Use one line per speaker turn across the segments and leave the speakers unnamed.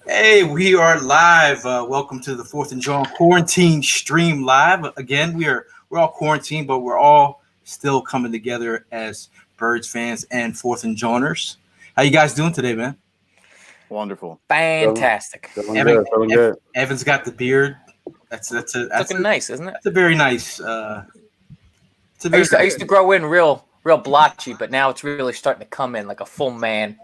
Hey, we are live. Welcome to the 4thandJawn quarantine stream live. Again, we're all quarantined, but we're all still coming together as Birds fans and 4thandJawners. How you guys doing today, man?
Wonderful.
Fantastic.
Feeling good.
Evan's got the beard. That's
Looking nice, isn't it?
That's a very nice.
I used to grow in real blotchy, but now it's really starting to come in like a full man.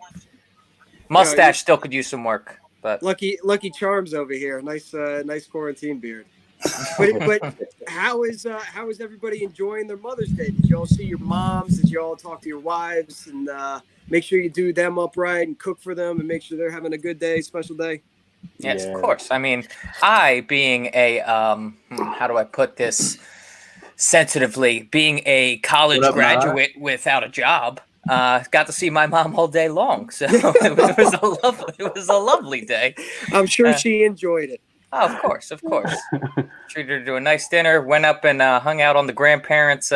Mustache still could use some work, but
Lucky Charms over here. Nice quarantine beard. But how is everybody enjoying their Mother's Day? Did you all see your moms? Did you all talk to your wives and make sure you do them up right and cook for them and make sure they're having a good day, special day?
yes, of course. I mean, I being a how do I put this sensitively? Being a college graduate without a job. Got to see my mom all day long, so it was a lovely day.
I'm sure she enjoyed it.
Oh, of course. Treated her to a nice dinner. Went up and hung out on the grandparents'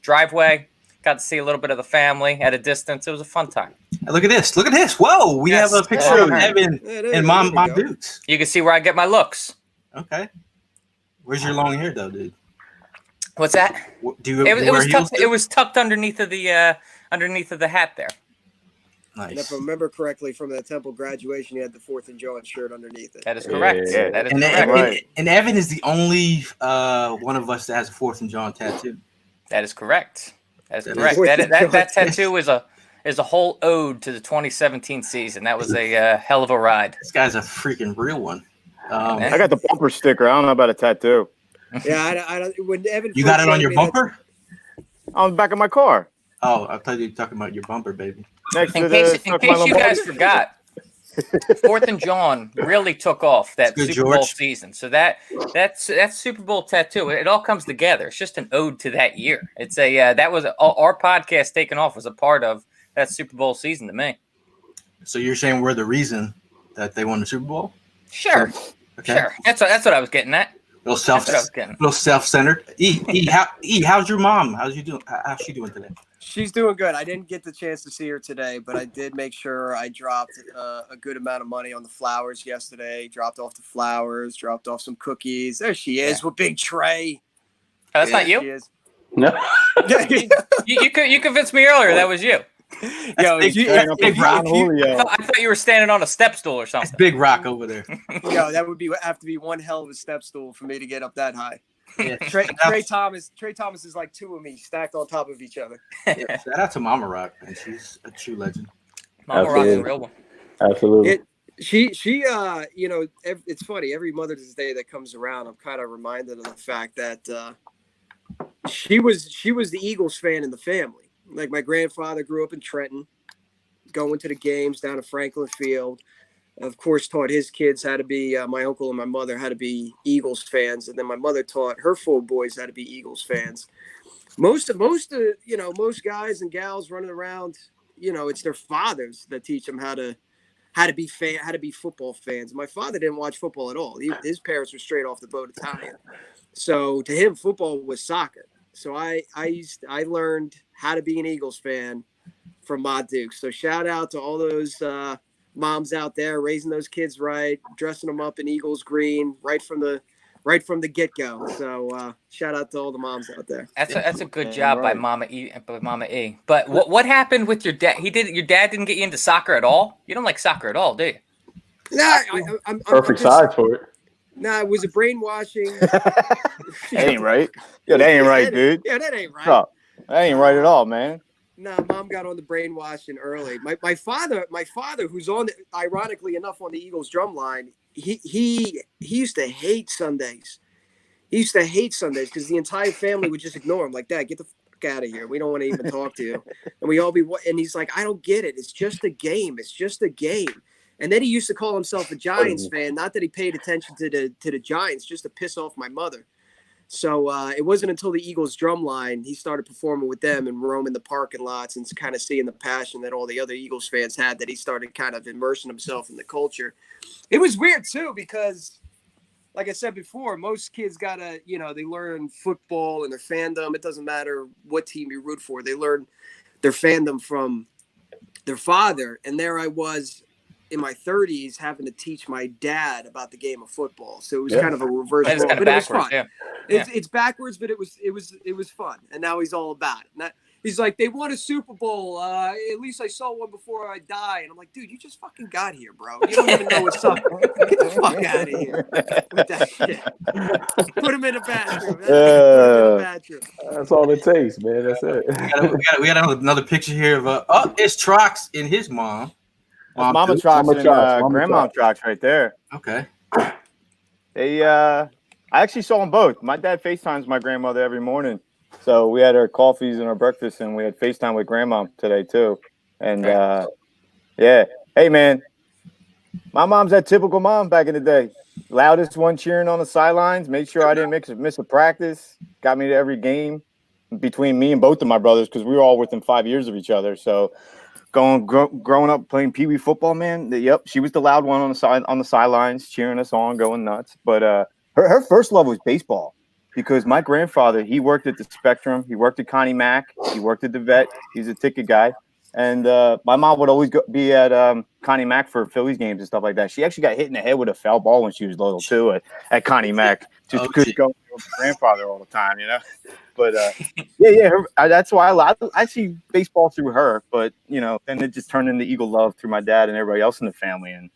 driveway. Got to see a little bit of the family at a distance. It was a fun time.
Look at this! Whoa, we have a picture of Evan and Mom Dukes.
You can see where I get my looks.
Okay, where's your long hair though, dude?
What's that? It was tucked underneath of the hat there.
Nice.
And if I remember correctly, from that Temple graduation, you had the 4thandJawn shirt underneath it.
That is correct.
Yeah.
That is
And,
correct.
and Evan is the only one of us that has a 4thandJawn tattoo.
That is correct. That is
That
correct.
is-
That tattoo is a whole ode to the 2017 season. That was a hell of a ride.
This guy's a freaking real one.
I got the bumper sticker. I don't know about a tattoo.
Yeah, I don't. When Evan,
You got it on your bumper?
On the back of my car.
Oh, I thought you were talking about your bumper, baby.
Next
In
to
case
the
you guys forgot, 4thandJawn really took off that
Good,
Super Bowl
George.
season. So that Super Bowl tattoo, it all comes together. It's just an ode to that year. It's that was our podcast taking off was a part of that Super Bowl season to me.
So you're saying we're the reason that they won the Super Bowl?
Sure.
Okay.
Sure. That's what I was getting at.
Little
That's what I was getting.
self-centered. How's your mom? How's she doing today?
She's doing good. I didn't get the chance to see her today, but I did make sure I dropped a good amount of money on the flowers yesterday. Dropped off the flowers, dropped off some cookies. There she is with big tray.
Oh, that's not
She
you.
is.
No.
You convinced me earlier that was you.
Yo,
Big Rock.
I thought you were standing on a step stool or
That's
something.
Big Rock over there.
that would have to be one hell of a step stool for me to get up that high.
Yeah.
Trey Thomas is like two of me stacked on top of each other.
Yeah, shout out to Mama Rock, man. She's a true legend.
Mama Rock's a real one.
Absolutely.
She it's funny. Every Mother's Day that comes around, I'm kind of reminded of the fact that she was the Eagles fan in the family. Like my grandfather grew up in Trenton, going to the games down at Franklin Field. Of course, taught his kids how to be, my uncle and my mother how to be Eagles fans. And then my mother taught her four boys how to be Eagles fans. Most guys and gals running around, it's their fathers that teach them how to be football fans. My father didn't watch football at all. His parents were straight off the boat Italian. So to him, football was soccer. So I learned how to be an Eagles fan from Ma Duke. So shout out to all those moms out there raising those kids right, dressing them up in Eagles green right from the get-go. So shout out to all the moms out there.
That's a good job by Mama E. But what happened with your dad? Your dad didn't get you into soccer at all? You don't like soccer at all, do you?
Nah, I'm
Perfect size for it.
Nah, it was a brainwashing.
That ain't right. Yeah, that ain't right, dude.
Yeah, that ain't right.
No, that ain't right at all, man.
No, Mom got on the brainwashing early. My father, who's ironically enough, on the Eagles drum line, he used to hate Sundays. He used to hate Sundays because the entire family would just ignore him. Like, Dad, get the fuck out of here. We don't want to even talk to you. And we all and he's like, I don't get it. It's just a game. It's just a game. And then he used to call himself a Giants fan. Not that he paid attention to the Giants, just to piss off my mother. So it wasn't until the Eagles drum line he started performing with them and roaming the parking lots and kind of seeing the passion that all the other Eagles fans had, that he started kind of immersing himself in the culture. It was weird too because, like I said before, most kids gotta, they learn football and their fandom. It doesn't matter what team you root for. They learn their fandom from their father. And there I was, in my 30s having to teach my dad about the game of football. So it was kind of a reverse role,
but it was fun. Yeah.
It's backwards, but it was fun. And now he's all about it. He's like, they won a Super Bowl. At least I saw one before I die. And I'm like, dude, you just fucking got here, bro. You don't even know what's up. Get the fuck out of here with that shit. Put him in a bathroom. Put him in a bathroom.
That's all it takes, man. That's it.
We got another picture here of it's Trox and his mom.
That's Mama Trox and Grandma Trox right there.
Okay.
I actually saw them both. My dad FaceTimes my grandmother every morning. So we had our coffees and our breakfast, and we had FaceTime with Grandma today too. And yeah, hey man, my mom's that typical mom back in the day. Loudest one cheering on the sidelines. Made sure I didn't miss a practice. Got me to every game between me and both of my brothers because we were all within 5 years of each other. So growing up playing pee wee football, man. Yep, she was the loud one on the sidelines, cheering us on, going nuts. But her first love was baseball. Because my grandfather, he worked at the Spectrum. He worked at Connie Mack. He worked at the Vet. He's a ticket guy. And my mom would always be at Connie Mack for Phillies games and stuff like that. She actually got hit in the head with a foul ball when she was little, too, at Connie Mack. Just because she goes with my grandfather all the time, you know? But, that's why I see baseball through her. But, you know, then it just turned into Eagle love through my dad and everybody else in the family. And,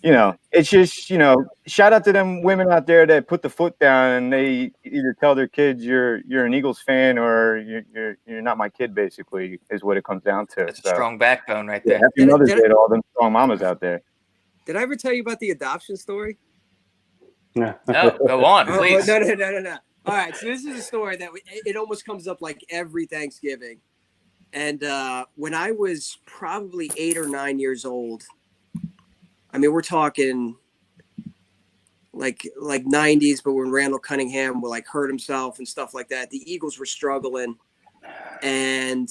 you know, it's just, you know, shout out to them women out there that put the foot down and they either tell their kids you're an Eagles fan or you're not my kid, basically, is what it comes down to.
That's a strong backbone right there.
Happy Mother's Day to all them strong mamas out there.
Did I ever tell you about the adoption story?
No, go on, please.
No. All right, so this is a story that it almost comes up like every Thanksgiving. And when I was probably 8 or 9 years old, I mean, we're talking like 90s, but when Randall Cunningham like hurt himself and stuff like that, the Eagles were struggling, and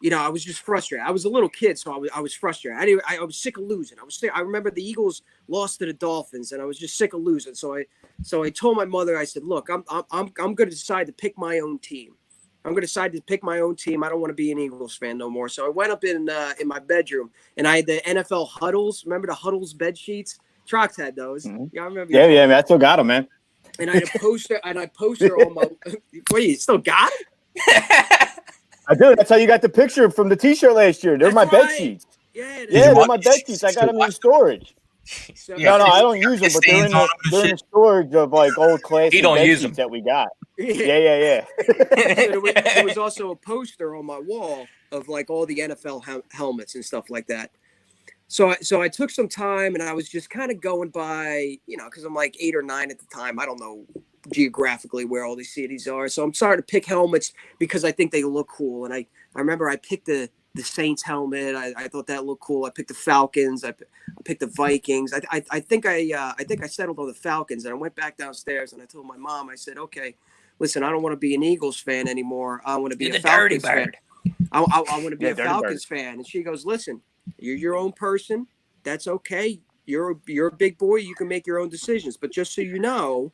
you know, I was just frustrated. I was a little kid, so I was frustrated. I was sick of losing. I remember the Eagles lost to the Dolphins, and I was just sick of losing. So I told my mother, I said, "Look, I'm going to decide to pick my own team. I'm going to decide to pick my own team. I don't want to be an Eagles fan no more." So I went up in my bedroom, and I had the NFL huddles. Remember the huddles bed sheets? Trox had those.
Mm-hmm.
Yeah, I remember.
Yeah, man, I still got them, man.
And I had a poster, on my. What, you still got it?
I do. That's how you got the picture from the T-shirt last year. They're my bed sheets.
Yeah,
they're my bed sheets. I got them in storage.
So,
no, I don't use them, but they're in the storage of like old classic bed sheets that we got. Yeah.
So there was also a poster on my wall of like all the NFL helmets and stuff like that. So I took some time and I was just kind of going by, you know, because I'm like 8 or 9 at the time. I don't know geographically where all these cities are. So I'm starting to pick helmets because I think they look cool. And I remember I picked the Saints helmet. I thought that looked cool. I picked the Falcons. I picked the Vikings. I think I settled on the Falcons. And I went back downstairs and I told my mom, I said, okay, listen, I don't want to be an Eagles fan anymore. I want to be a Falcons fan. I want to be a Falcons fan. And she goes, listen, you're your own person. That's okay. You're a big boy. You can make your own decisions. But just so you know,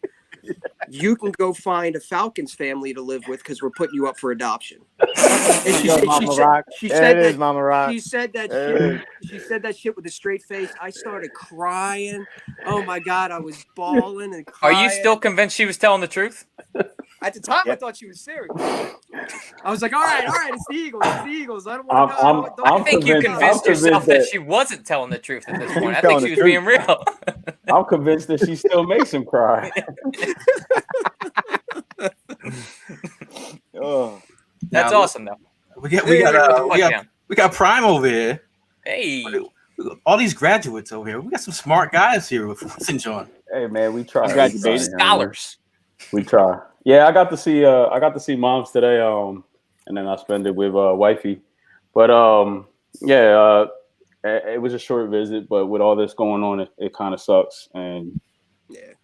you can go find a Falcons family to live with because we're putting you up for adoption. And she said that shit with a straight face. I started crying. Oh my God, I was bawling and crying.
Are you still convinced she was telling the truth?
At the time, I thought she was serious. I was like, all right, it's the Eagles. I don't want to.
I think you convinced yourself that she wasn't telling the truth at this point. I think she was being real.
I'm convinced that she still makes him cry.
That's awesome, though.
We got Prime over here.
Hey,
all these graduates over here. We got some smart guys here with 4thandJawn.
Hey man, we try.
Scholars.
We try. Yeah, I got to see moms today. And then I spent it with wifey. But it was a short visit. But with all this going on, it kind of sucks. And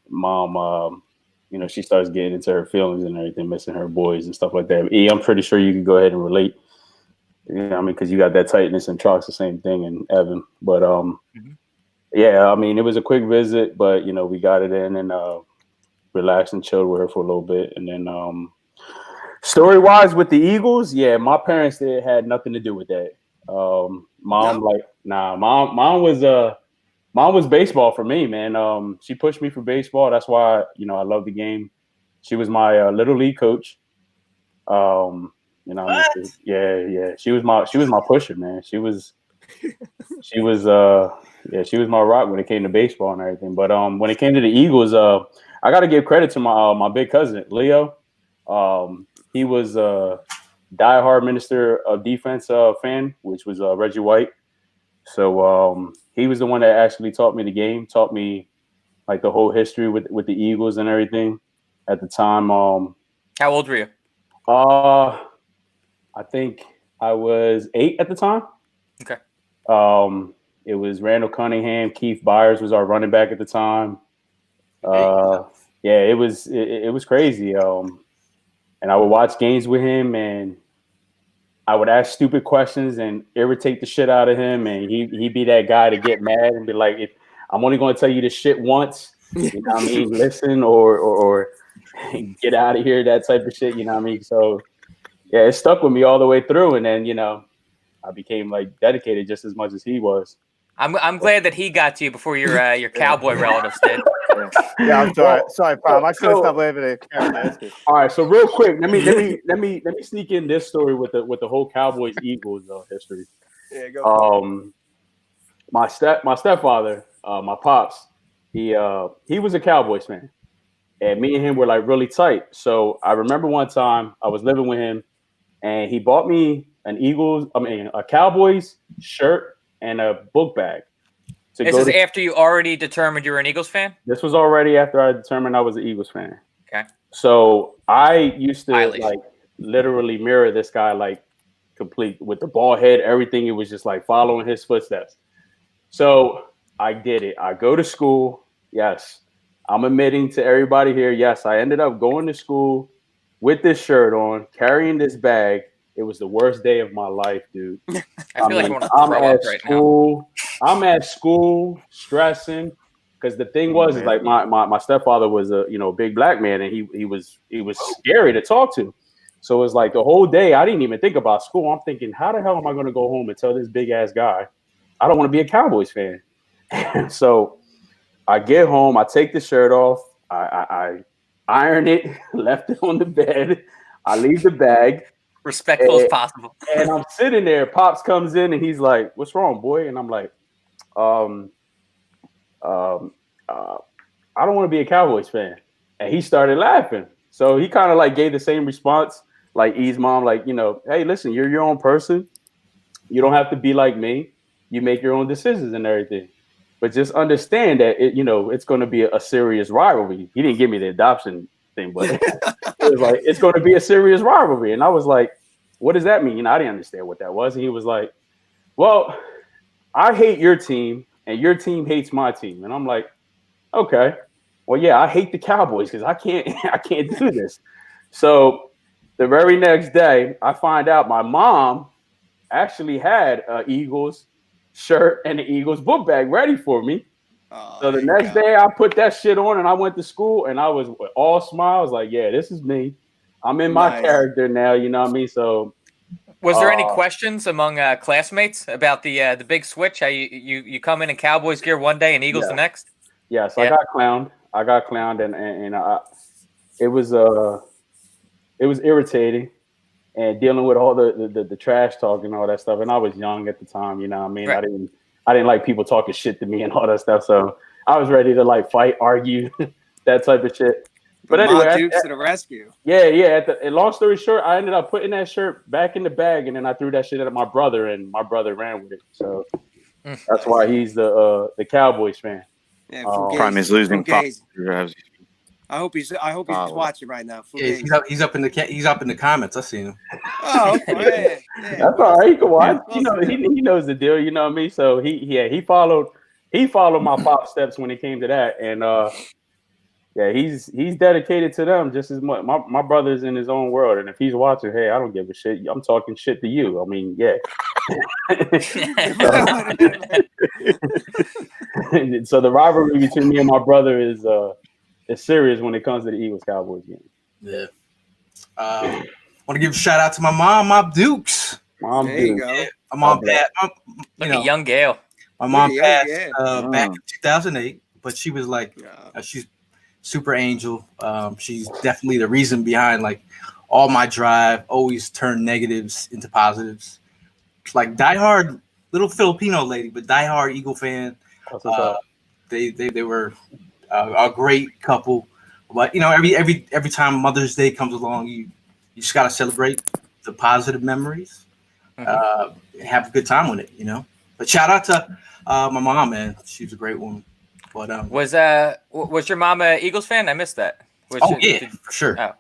mom, you know, she starts getting into her feelings and everything, missing her boys and stuff like that. I'm pretty sure you can go ahead and relate. You know what I mean? Because you got that tightness and Trox, the same thing, and Evan. But I mean, it was a quick visit, but you know, we got it in and relaxed and chilled with her for a little bit. And then story wise with the Eagles, my parents had nothing to do with that. Mom Nah, mom was baseball for me, man. She pushed me for baseball. That's why, I love the game. She was my little league coach. I mean, yeah. She was my pusher, man. She was she was my rock when it came to baseball and everything. But when it came to the Eagles, I got to give credit to my big cousin Leo. He was a diehard Minister of Defense fan, which was Reggie White. So he was the one that actually taught me the game, taught me like the whole history with the Eagles and everything. At the time,
how old were you?
I think I was 8 at the time.
Okay.
It was Randall Cunningham, Keith Byers was our running back at the time. It was crazy. And I would watch games with him, and I would ask stupid questions and irritate the shit out of him, and he'd be that guy to get mad and be like, "If I'm only going to tell you this shit once, you know what I mean? Listen, or get out of here," that type of shit. You know what I mean? So yeah, it stuck with me all the way through, and then I became like dedicated just as much as he was.
I'm glad that he got to you before your cowboy relatives did.
Yeah, I'm sorry, Pop. I couldn't stop laughing at it.
All right, so real quick, let me sneak in this story with the whole Cowboys Eagles history.
Yeah, go.
My stepfather, my pops, he was a Cowboys fan, and me and him were like really tight. So I remember one time I was living with him, and he bought me a Cowboys shirt and a book bag.
This is after you already determined you were an Eagles fan?
This was already after I determined I was an Eagles fan.
Okay.
So I used to like literally mirror this guy, like complete with the bald head, everything. It was just like following his footsteps. So I did it. I go to school. Yes. I'm admitting to everybody here. Yes, I ended up going to school with this shirt on, carrying this bag. It was the worst day of my life, dude.
I feel like I want to throw up right now.
I'm at school stressing because the thing was is like my stepfather was a big black man, and he was scary to talk to. So it was like the whole day I didn't even think about school. I'm thinking, how the hell am I going to go home and tell this big ass guy I don't want to be a Cowboys fan? So I get home, I take the shirt off, I iron it, left it on the bed, I leave the bag.
Respectful as possible.
And I'm sitting there. Pops comes in and he's like, "What's wrong, boy?" And I'm like, I don't want to be a Cowboys fan." And he started laughing. So he kind of like gave the same response, like E's mom, like, "Hey, listen, you're your own person. You don't have to be like me. You make your own decisions and everything. But just understand that it's going to be a serious rivalry." He didn't give me the adoption thing, but it was like, it's going to be a serious rivalry. And I was like, "What does that mean?" I didn't understand what that was. And he was like, "Well, I hate your team and your team hates my team." And I'm like, "Okay, well, yeah, I hate the Cowboys because I can't do this." So the very next day, I find out my mom actually had an Eagles shirt and an Eagles book bag ready for me. So the next day I put that shit on and I went to school and I was all smiles like, yeah, this is me. I'm in my character now, you know what I mean? So
was there any questions among classmates about the big switch? How you come in Cowboys gear one day and Eagles the next?
Yes, yeah. I got clowned and it was irritating and dealing with all the trash talk and all that stuff. And I was young at the time, you know what I mean? Right. I didn't like people talking shit to me and all that stuff. So I was ready to like fight, argue, that type of shit. But anyway,
Dukes to the rescue.
Yeah. And long story short, I ended up putting that shirt back in the bag, and then I threw that shit at my brother, and my brother ran with it. So that's why he's the Cowboys fan.
Yeah, Prime is losing.
I hope he's watching right now.
Yeah, he's up in the comments. I seen him.
Oh, man.
That's all right. He can watch. He knows the deal. You know what I mean? So he followed my pop steps when it came to that, and he's dedicated to them just as much. My brother's in his own world, and if he's watching, hey, I don't give a shit. I'm talking shit to you. I mean, yeah. So the rivalry between me and my brother is serious when it comes to the Eagles Cowboys game.
Yeah. Want to give a shout out to my mom, Mom Dukes.
There you go.
My mom passed.
Look at young Gail.
My mom passed back in 2008, but she was like, she's super angel. She's definitely the reason behind like all my drive. Always turn negatives into positives. Like diehard little Filipino lady, but diehard Eagle fan. They were a great couple. But you know, every time Mother's Day comes along, you just gotta celebrate the positive memories. Have a good time with it, you know. But shout out to my mom, man. She was a great woman. But
was your mom a Eagles fan? I missed that.
For sure. Oh.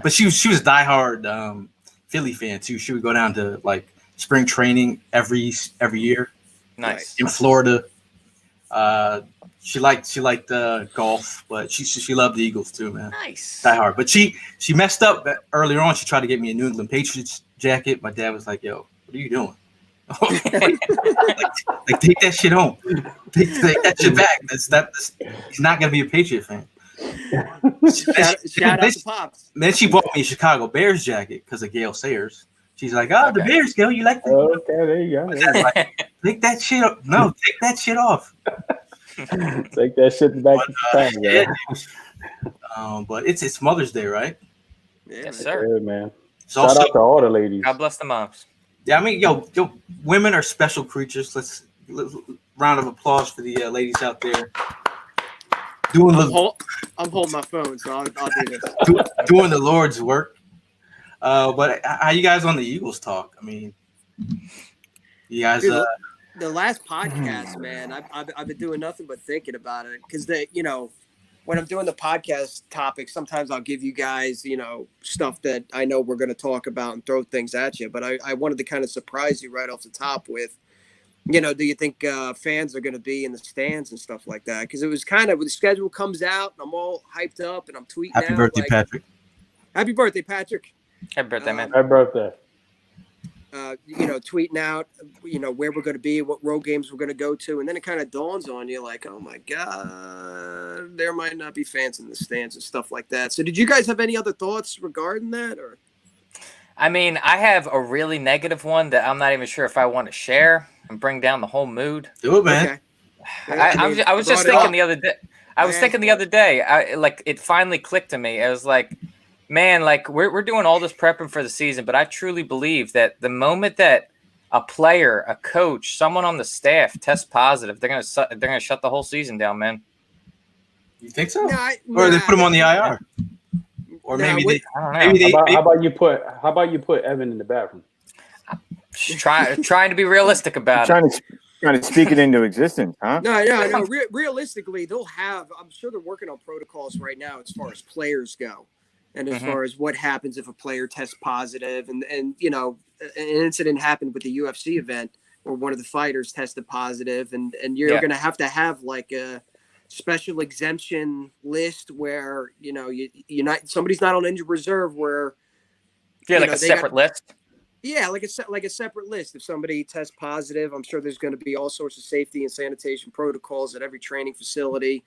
But she was a diehard Philly fan too. She would go down to like spring training every year.
Nice.
In Florida. She liked golf, but she loved the Eagles too, man.
Nice.
Die hard. But she messed up earlier on. She tried to get me a New England Patriots jacket. My dad was like, "Yo, what are you doing? like take that shit home. Take that shit back. He's not gonna be a Patriot fan."
Shout out to Pops.
Then she bought me a Chicago Bears jacket because of Gail Sayers. She's like, "Oh, the Bears, Gail, you like that?"
Okay, there you go.
Like, take that shit off. No, take that shit off.
Take that shit back to the
time, but it's Mother's Day, right?
Yes, sir.
Yeah, man. Shout out to all the ladies.
God bless the moms.
Yeah, I mean, yo, women are special creatures. Let's round of applause for the ladies out there.
I'm holding my phone, so I'll do this.
Doing the Lord's work. But how you guys on the Eagles talk? I mean, you guys.
Dude, the last podcast, man, I've been doing nothing but thinking about it because when I'm doing the podcast topics, sometimes I'll give you guys, stuff that I know we're going to talk about and throw things at you. But I wanted to kind of surprise you right off the top with, do you think fans are going to be in the stands and stuff like that? Because it was kind of when the schedule comes out and I'm all hyped up and I'm tweeting.
Happy birthday, Patrick.
Happy birthday, Patrick.
Happy birthday, man.
Happy birthday.
Tweeting out, where we're going to be, what road games we're going to go to. And then it kind of dawns on you like, oh my God, there might not be fans in the stands and stuff like that. So did you guys have any other thoughts regarding that? Or?
I mean, I have a really negative one that I'm not even sure if I want to share and bring down the whole mood.
Do it, man.
Okay.
I was just thinking the other day. It finally clicked to me. I was like, man, like we're doing all this prepping for the season, but I truly believe that the moment that a player, a coach, someone on the staff tests positive, they're gonna shut the whole season down, man.
You think so? Or they put them on the IR? Or maybe they.
I don't know.
How about you put Evan in the bathroom?
Trying to be realistic about
it. Trying to speak it into existence, huh?
No. Realistically, they'll have. I'm sure they're working on protocols right now as far as players go. And as far as what happens if a player tests positive, and an incident happened with the UFC event where one of the fighters tested positive, and you're going to have like a special exemption list where you're not, somebody's not on injured reserve where
like a separate list.
Yeah, like a separate list. If somebody tests positive, I'm sure there's going to be all sorts of safety and sanitation protocols at every training facility.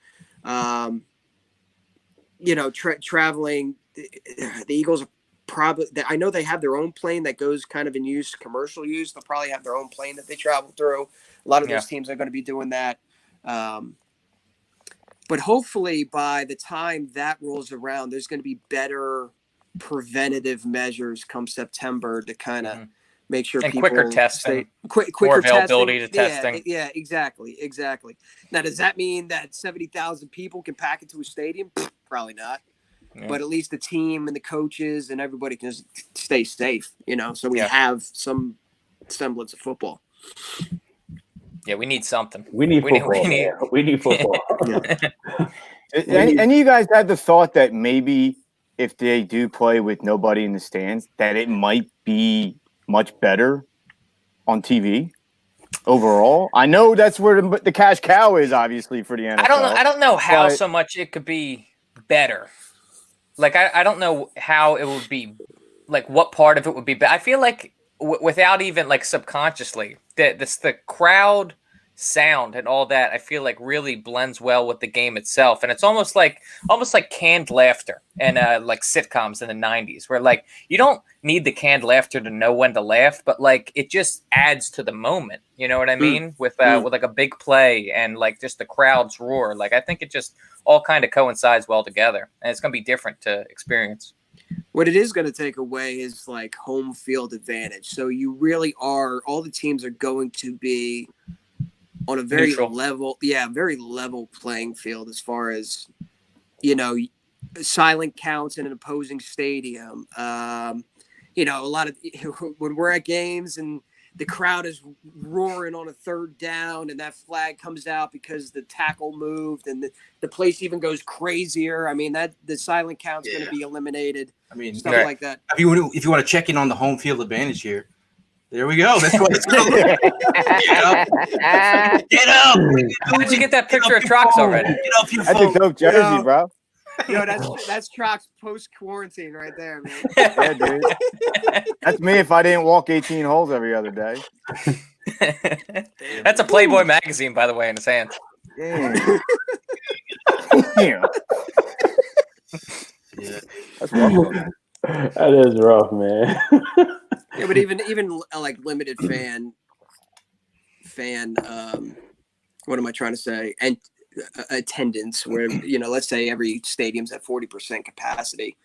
Traveling. The Eagles are probably. I know they have their own plane that goes kind of in use, commercial use. They'll probably have their own plane that they travel through. A lot of those teams are going to be doing that. But hopefully, by the time that rolls around, there's going to be better preventative measures come September to kind of make sure people
quicker testing,
quicker
more availability to testing.
Yeah, exactly. Now, does that mean that 70,000 people can pack into a stadium? Probably not. Yeah. But at least the team and the coaches and everybody can just stay safe, so we have some semblance of football.
Yeah, we need something.
We need football. We need football.
Any of you guys had the thought that maybe if they do play with nobody in the stands, that it might be much better on TV overall? I know that's where the cash cow is, obviously, for the NFL.
I don't know how so much it could be better. Like, I don't know how it would be, like, what part of it would be better. I feel like without even, like, subconsciously, the crowd sound and all that, I feel like really blends well with the game itself. And it's almost like canned laughter and like sitcoms in the 90s, where like you don't need the canned laughter to know when to laugh, but like it just adds to the moment. You know what I mean? With like a big play and like just the crowd's roar. Like I think it just all kind of coincides well together, and it's gonna be different to experience.
What it is going to take away is like home field advantage. So you really are, all the teams are going to be on a very very level playing field as far as, silent counts in an opposing stadium. A lot of, when we're at games and the crowd is roaring on a third down and that flag comes out because the tackle moved and the place even goes crazier. I mean, that the silent count's going to be eliminated. I mean, stuff like that.
If you want to check in on the home field advantage here, there we go. That's what it's going. Get up.
How'd you get that picture of Trox already?
Get up, you
That's a dope jersey, bro.
That's Trox post quarantine right there, man.
Yeah, dude. That's me if I didn't walk 18 holes every other day.
That's a Playboy magazine, by the way, in his hand.
Damn. Yeah. That's rough.
That is rough, man.
Yeah, but even like limited fan what am I trying to say? And attendance where, let's say every stadium's at 40% capacity.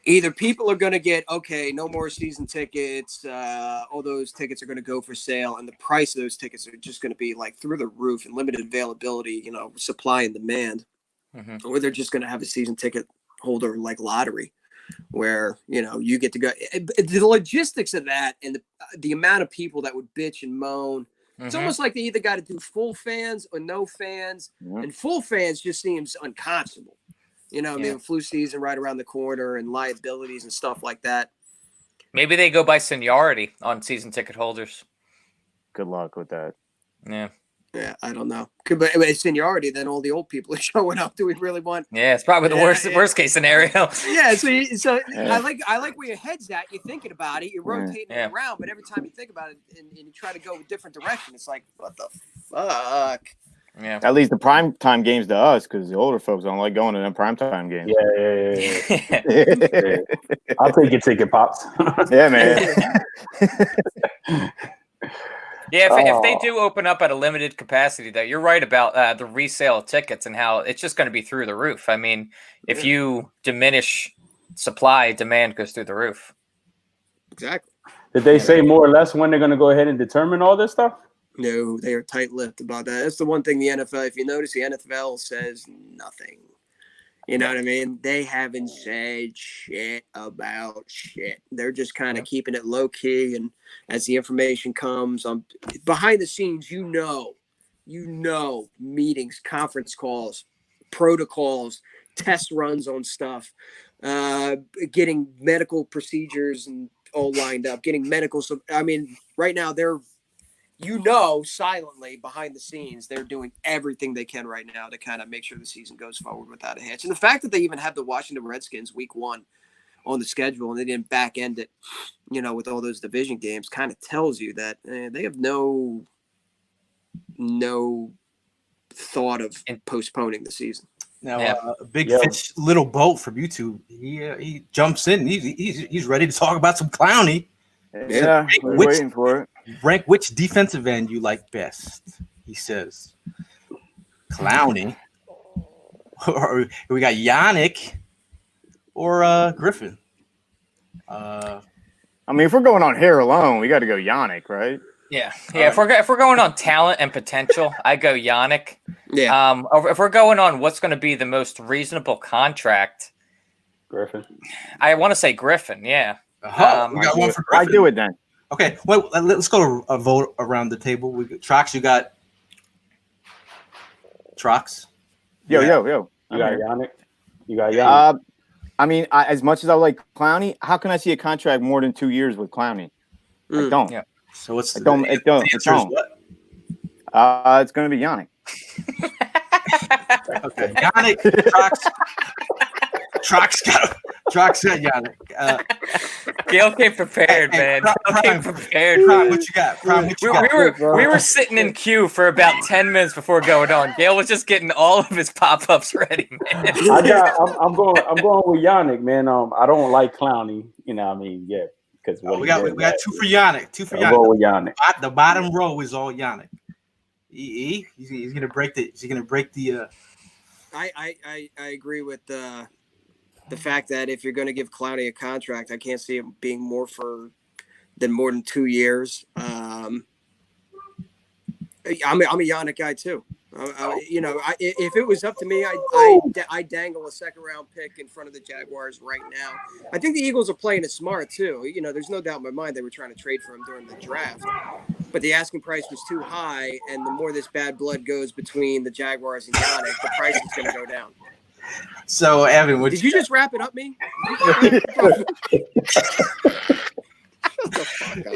Either people are going to get, okay, no more season tickets. All those tickets are going to go for sale. And the price of those tickets are just going to be like through the roof and limited availability, supply and demand. Mm-hmm. Or they're just going to have a season ticket holder like lottery where, you get to go. The logistics of that and the amount of people that would bitch and moan. It's almost like they either got to do full fans or no fans, and full fans just seems unconscionable. I mean, flu season right around the corner and liabilities and stuff like that.
Maybe they go by seniority on season ticket holders.
Good luck with that.
Yeah, I don't know. But with seniority, then all the old people are showing up. Do we really want?
Yeah, it's probably the worst case scenario.
Yeah, so I like where your head's at. You're thinking about it. You're rotating it around, but every time you think about it and you try to go a different direction, it's like, what the fuck?
Yeah. At least the prime time games to us, because the older folks don't like going to them prime time games.
Yeah. I'll take your ticket, pops.
Yeah, man.
Yeah, if they do open up at a limited capacity, though, you're right about the resale of tickets and how it's just going to be through the roof. I mean, if you diminish supply, demand goes through the roof.
Exactly.
Did they say more or less when they're going to go ahead and determine all this stuff?
No, they are tight-lipped about that. That's the one thing the NFL, if you notice, the NFL says nothing. You know what I mean? They haven't said shit about shit. They're just kind of keeping it low key. And as the information comes behind the scenes, meetings, conference calls, protocols, test runs on stuff, getting medical procedures and all lined up, getting medical. So, I mean, right now they're, silently behind the scenes, they're doing everything they can right now to kind of make sure the season goes forward without a hitch. And the fact that they even have the Washington Redskins week 1 on the schedule and they didn't back end it, with all those division games kind of tells you that they have no thought of postponing the season.
Now, Big Fitch Little Boat from YouTube, he jumps in. He's ready to talk about some Clowney.
Yeah, we're waiting for it.
Rank which defensive end you like best, he says. Clowney. Or we got Yannick or Griffin.
I mean, if we're going on hair alone, we got to go Yannick, right?
Yeah. If we're going on talent and potential, I go Yannick. Yeah. If we're going on what's going to be the most reasonable contract,
Griffin.
I want to say Griffin. Yeah.
We got one for Griffin.
I do it then.
Okay, well, let's go to a vote around the table. Trox, you got Trox?
Yo.
You got Yannick? You got Yannick?
I mean, as much as I like Clowney, how can I see a contract more than 2 years with Clowney? I don't.
Yeah. So what's
It don't.
It's
What? It's going to be Yannick.
Okay, Yannick, Trox got Yannick.
Gail came prepared, man. Gail came prepared.
Prime, what you got? Prime, what you got?
We were sitting in queue for about 10 minutes before going on. Gail was just getting all of his pop-ups ready, man.
I'm going with Yannick, man. I don't like Clowney. You know what I mean? Yeah. Because
we got two for Yannick. Two for
Yannick. Go with Yannick.
The bottom row is all Yannick. He's gonna break the. He's gonna break the.
I agree with the fact that if you're going to give Clowney a contract, I can't see him being more than 2 years. I'm a Yannick guy too. If it was up to me, I dangle a second round pick in front of the Jaguars right now. I think the Eagles are playing it smart too. There's no doubt in my mind they were trying to trade for him during the draft, but the asking price was too high. And the more this bad blood goes between the Jaguars and Yannick, the price is going to go down.
So, Evan,
did you just wrap it up, me?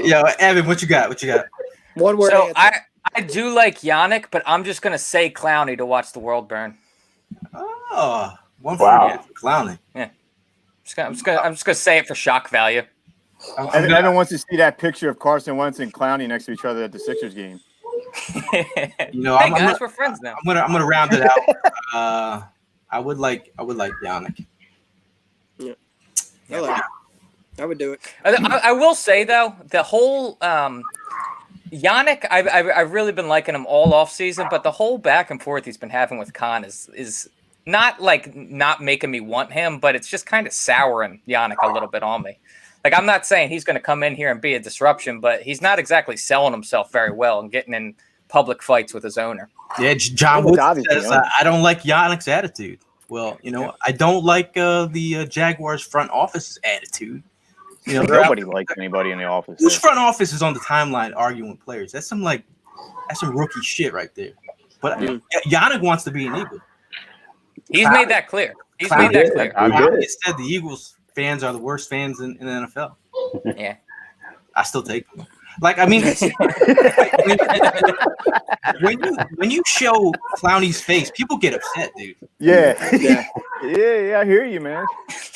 Yo, Evan, what you got?
One word.
So I do like Yannick, but I'm just gonna say Clowney to watch the world burn.
Oh, one for Clowney.
Yeah, I'm just gonna say it for shock value.
And Evan wants to see that picture of Carson Wentz and Clowney next to each other at the Sixers game.
Hey guys, we're friends now.
I'm gonna round it out. I would like Yannick.
Yeah, I like it. I would do it.
I will say though, the whole Yannick, I've really been liking him all off season, but the whole back and forth he's been having with Khan is not like not making me want him, but it's just kind of souring Yannick a little bit on me. Like, I'm not saying he's going to come in here and be a disruption, but he's not exactly selling himself very well and getting in public fights with his owner.
Yeah, John Wood says, I don't like Yannick's attitude. Well, I don't like the Jaguars front office attitude.
Nobody likes anybody in the office.
Whose front office is on the timeline arguing with players? That's some rookie shit right there. But Yannick wants to be an Eagle.
He's made that clear. He said
the Eagles fans are the worst fans in the NFL.
Yeah.
I still take them. Like, I mean, when you show Clowney's face, people get upset, dude.
Yeah, I hear you, man.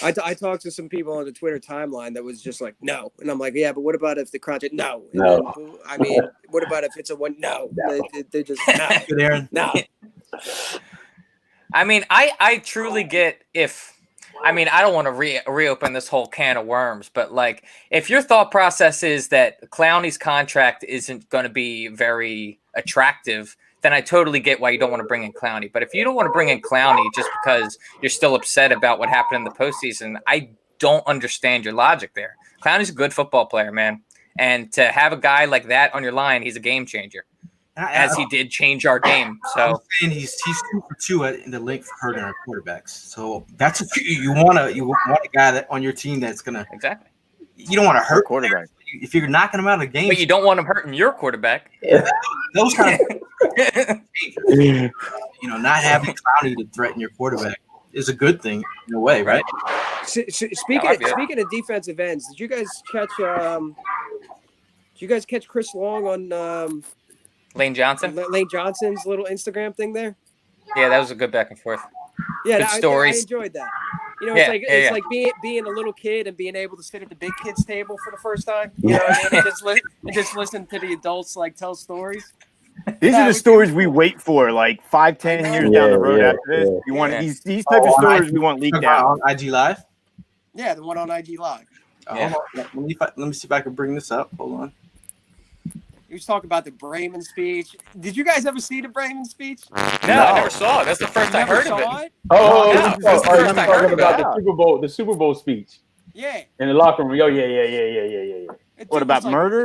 I talked to some people on the Twitter timeline that was just like, no. And I'm like, yeah, but what about if the contract? No.
No.
Then, I mean, what about if it's a one? No. They're just, no.
I mean, I truly get I don't want to reopen this whole can of worms, but like, if your thought process is that Clowney's contract isn't going to be very attractive, then I totally get why you don't want to bring in Clowney. But if you don't want to bring in Clowney just because you're still upset about what happened in the postseason, I don't understand your logic there. Clowney's a good football player, man. And to have a guy like that on your line, he's a game changer. As he did change our game. So
I'm saying he's 2 for 2 in the link for hurting our quarterbacks. So that's what you want a guy that on your team that's gonna
exactly.
You don't want to hurt
quarterback
if you're knocking him out of the game.
But you don't want him hurting your quarterback.
Yeah. Those kind of not having Clowney to threaten your quarterback is a good thing in a way, right?
Speaking of defensive ends, did you guys catch Chris Long on
Lane Johnson?
Lane Johnson's little Instagram thing there?
Yeah, that was a good back and forth.
Yeah,
good stories.
I enjoyed that. It's like being a little kid and being able to sit at the big kids table for the first time. You know what I mean? And just listen to the adults tell stories.
These are the stories we wait for, like 5-10 years down the road after this. You want these type of stories we want leaked out
on IG Live.
Yeah, the one on IG Live.
Let me see if I can bring this up. Hold on.
He was talking about the Bremen speech. Did you guys ever see the Bremen speech?
No, I never saw it. That's the first I heard of it.
That's the first I heard about the Super Bowl speech.
Yeah.
In the locker room. Yeah.
What about murder?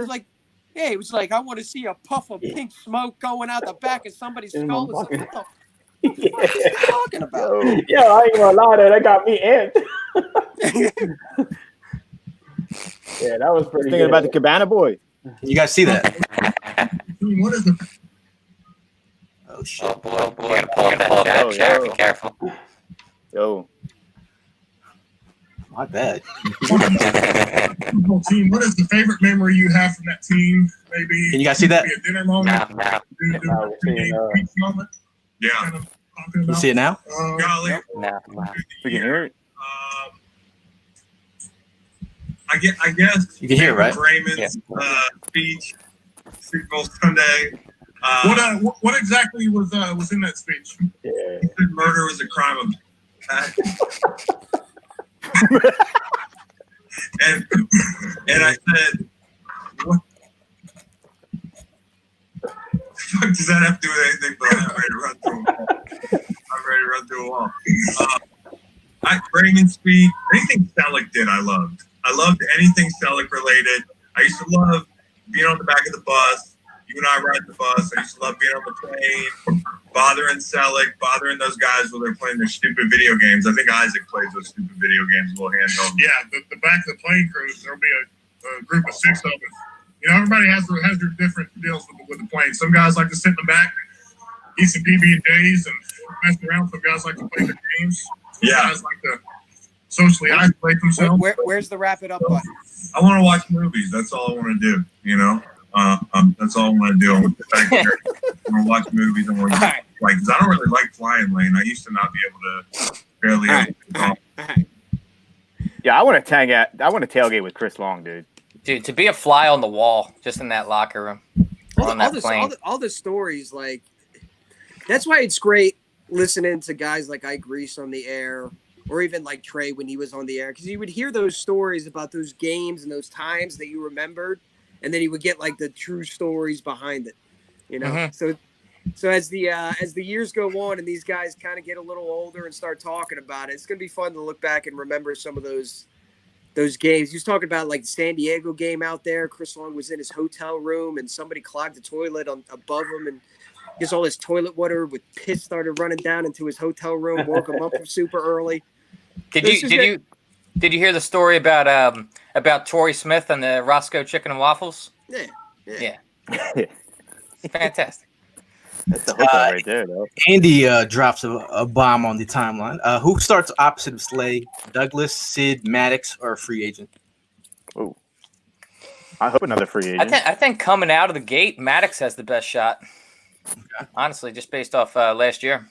It was like, I want to see a puff of pink smoke going out the back of somebody's skull. What the are you talking about?
Yeah, I ain't gonna lie, that got me amped. Yeah, that was pretty.
Thinking about the Cabana Boy.
You guys see that?
What is the?
Oh shit!
Oh boy! You gotta pull up that chat. Be careful.
Yo.
My bad.
Football team. What is the favorite memory you have from that team? Maybe.
Can you guys see that?
A dinner moment. Moment. Yeah. Kind of
you see it now?
Golly.
We can hear it.
I guess
You can hear, right?
Raymond's speech, Super Bowl Sunday. What exactly was in that speech?
Yeah.
He said murder was a crime of passion. and I said, what the fuck does that have to do with anything? But I'm ready to run through them all. Raymond's speech, anything Selleck did, I loved. I loved anything Selleck related. I used to love being on the back of the bus. You and I ride the bus. I used to love being on the plane, bothering Selleck, bothering those guys while they're playing their stupid video games. I think Isaac plays those stupid video games a little handheld. Yeah, the back of the plane cruise, there'll be a group of 6 of us. You know, everybody has their different deals with the plane. Some guys like to sit in the back, eat some PB&Js and mess around. Some guys like to play their games. Some guys like to socially isolate themselves.
Where's the wrap it up button?
I want to watch movies. That's all I want to do, you know? That's all I want to do. I want to watch movies. I want to because I don't really like flying lane. I used to not be able to barely.
Yeah, I want to tailgate with Chris Long, dude.
Dude, to be a fly on the wall just in that locker room.
All the stories, like, that's why it's great listening to guys like Ike Reese on the air, or even like Trey when he was on the air, because you would hear those stories about those games and those times that you remembered, and then he would get like the true stories behind it, you know. Mm-hmm. So as the years go on and these guys kind of get a little older and start talking about it, it's gonna be fun to look back and remember some of those games. He was talking about like the San Diego game out there. Chris Long was in his hotel room and somebody clogged the toilet above him, and just all this toilet water with piss started running down into his hotel room, woke him up super early.
Did you hear the story about Torrey Smith and the Roscoe Chicken and Waffles? Yeah. Fantastic.
That's the hookup right there, though.
Andy drops a bomb on the timeline. Who starts opposite of Slay? Douglas, Sid, Maddox, or a free agent?
Oh, I hope another free agent.
I think coming out of the gate, Maddox has the best shot. Okay. Honestly, just based off last year.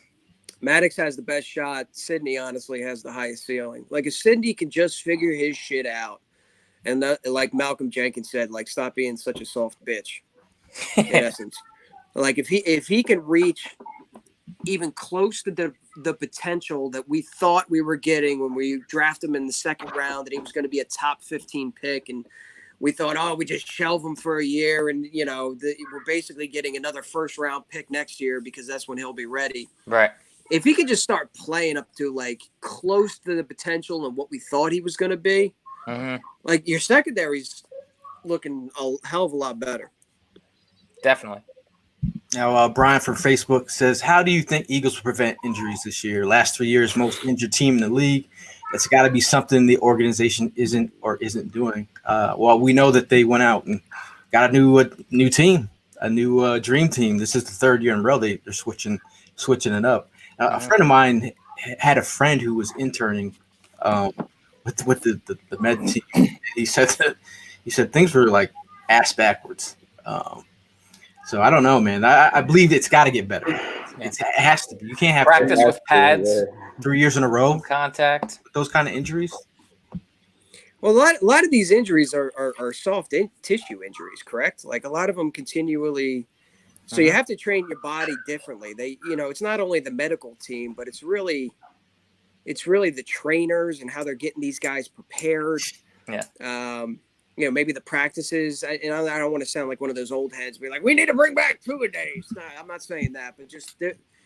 Maddox has the best shot. Sidney honestly has the highest ceiling. Like, if Sidney can just figure his shit out, and like Malcolm Jenkins said, like, stop being such a soft bitch. In essence, like if he can reach even close to the potential that we thought we were getting when we drafted him in the second round, that he was going to be a top 15 pick, and we thought, oh, we just shelve him for a year, and you know, we're basically getting another first round pick next year because that's when he'll be ready.
Right.
If he could just start playing up to like close to the potential and what we thought he was going to be, like your secondary's looking a hell of a lot better.
Definitely.
Now, Brian from Facebook says, how do you think Eagles will prevent injuries this year? Last 3 years, most injured team in the league. It's got to be something the organization isn't doing. Well, we know that they went out and got a new team, a new dream team. This is the third year in a row they're switching it up. A friend of mine had a friend who was interning with the med team. He said things were like ass backwards. So I don't know, man. I believe it's got to get better. It has to be. You can't have
practice with pads
3 years in a row.
Contact.
Those kind of injuries.
Well, a lot of these injuries are soft tissue injuries, correct? Like a lot of them continually. So you have to train your body differently. It's not only the medical team, but it's really the trainers and how they're getting these guys prepared.
Yeah.
Maybe the practices. I don't want to sound like one of those old heads. Be like, we need to bring back 2 a days. No, I'm not saying that, but just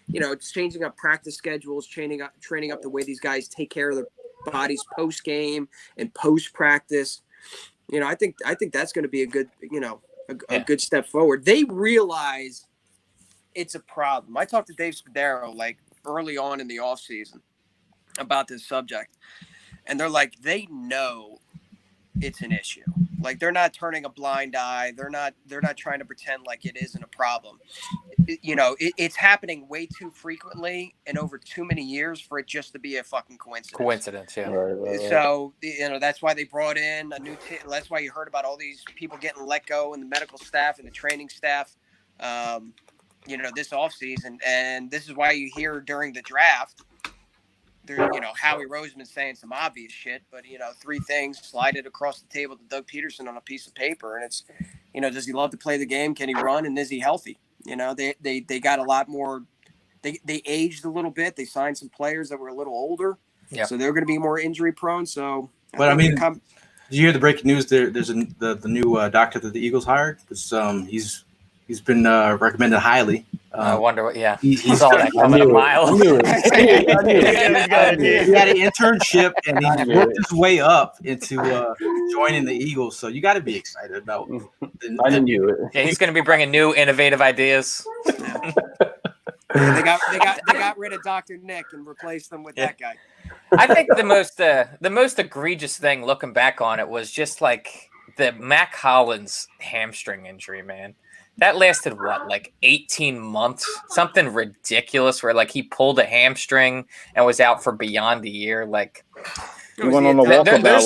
it's changing up practice schedules, training up the way these guys take care of their bodies post game and post practice. I think that's going to be a good a good step forward. They realize it's a problem. I talked to Dave Spadaro like early on in the offseason about this subject, and they're like, they know it's an issue. Like, they're not turning a blind eye. They're not trying to pretend like it isn't a problem. It's happening way too frequently and over too many years for it just to be a fucking coincidence.
Yeah.
Right.
So, that's why they brought in a new team. That's why you heard about all these people getting let go and the medical staff and the training staff, this offseason. And this is why you hear during the draft, there, Howie Roseman saying some obvious shit, but 3 things: slide it across the table to Doug Peterson on a piece of paper, and it's, does he love to play the game? Can he run? And is he healthy? They got a lot more. They aged a little bit. They signed some players that were a little older, so they're going to be more injury prone. So,
did you hear the breaking news? There's the new doctor that the Eagles hired. He's been recommended highly.
I wonder what. Yeah,
he's
saw that coming a mile.
He had an internship and he worked his way up into joining the Eagles. So you got to be excited about.
I knew it.
Yeah, he's going to be bringing new, innovative ideas.
They got rid of Dr. Nick and replaced them with that guy.
I think the most egregious thing looking back on it was just like the Mac Hollins hamstring injury, man. That lasted what, like 18 months? Something ridiculous where like he pulled a hamstring and was out for beyond a year. Like there's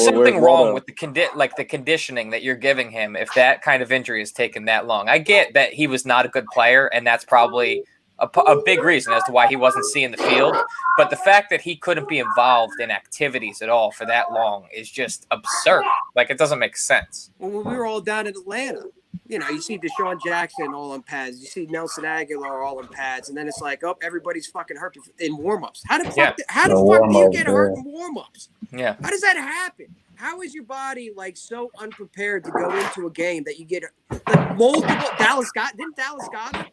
something wrong with the conditioning that you're giving him if that kind of injury has taken that long. I get that he was not a good player, and that's probably a big reason as to why he wasn't seeing the field. But the fact that he couldn't be involved in activities at all for that long is just absurd. Like, it doesn't make sense.
Well, when we were all down in Atlanta, you see Deshaun Jackson all on pads. You see Nelson Aguilar all on pads. And then it's like, everybody's fucking hurt in warm-ups. How the fuck do you get hurt in warm-ups?
Yeah.
How does that happen? How is your body, like, so unprepared to go into a game that you get, like, multiple – didn't Dallas Goedert?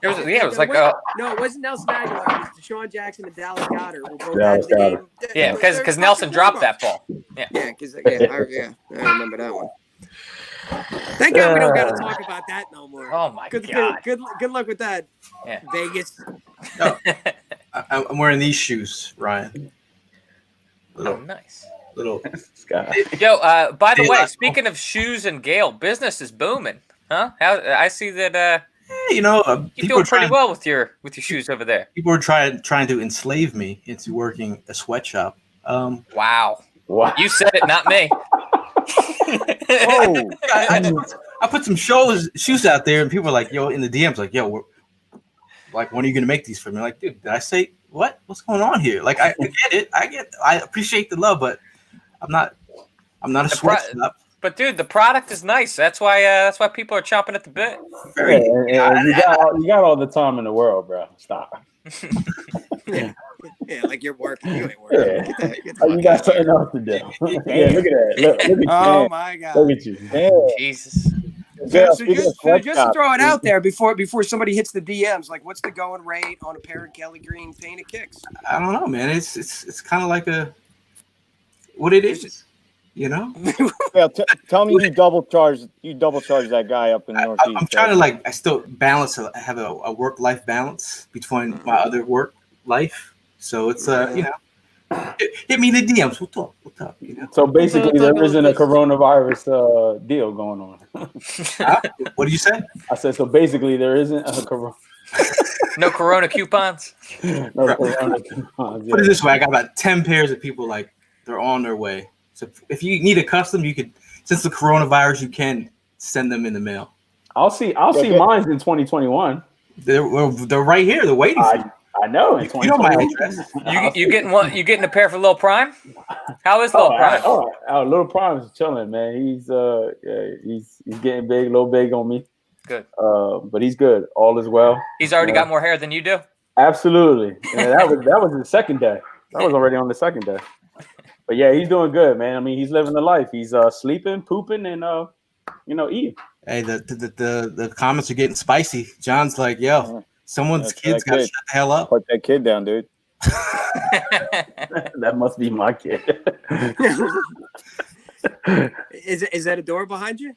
It was like
no, it wasn't Nelson Aguilar. It was Deshaun Jackson and Dallas Goedert were both out of the game.
Yeah, because Nelson dropped that ball. Yeah,
I remember that one. Thank God we don't got to talk about that no more.
Oh my God!
Good luck with that.
Yeah.
Vegas.
I'm wearing these shoes, Ryan.
Nice.
Little.
Yo, by the way, speaking of shoes and Gale, business is booming, huh? I see that.
You
doing pretty well with your shoes over there.
People are trying to enslave me into working a sweatshop.
Wow. You said it, not me.
I put some shoes out there, and people are like, "Yo," in the DMs, like, "Yo, when are you gonna make these for me?" I'm like, dude, did I say what? What's going on here? Like, I get it. I appreciate the love, but I'm not a sweatshop.
But dude, the product is nice. That's why people are chomping at the bit.
You got all the time in the world, bro. Stop.
Yeah, like you're working. You ain't working.
Yeah. You got something else to do. Yeah, look at that. Look at you.
Oh my God.
Look at you. Damn.
Jesus.
So just to throw it out there before somebody hits the DMs, like, what's the going rate on a pair of Kelly Green painted kicks?
I don't know, man. It's kind of like what it is.
Yeah, tell me you double charge that guy up in the Northeast.
I'm trying to I still balance. I have a work-life balance between my other work life. So it's hit me in the DMs. We'll talk.
So basically, there isn't a coronavirus deal going on.
What did you say?
I said so. Basically, there isn't a corona.
No corona coupons.
No corona coupons.
Put it this way: I got about 10 pairs of people they're on their way. So if you need a custom, you could, since the coronavirus, you can send them in the mail.
I'll see mine in 2021.
They're right here. They're waiting for you.
I know.
You know my address.
You getting one? You getting a pair for Lil Prime? How is Lil Prime?
Lil Prime is chilling, man. He's getting big, little big on me.
Good.
But he's good. All is well.
He's already got more hair than you do.
Absolutely. And that was the second day. That was already on the second day. But yeah, he's doing good, man. I mean, he's living the life. He's sleeping, pooping, and eating.
Hey, the comments are getting spicy. John's like, yo, someone's kid's got to shut the hell up.
Put that kid down, dude.
That must be my kid.
Is that a door behind you?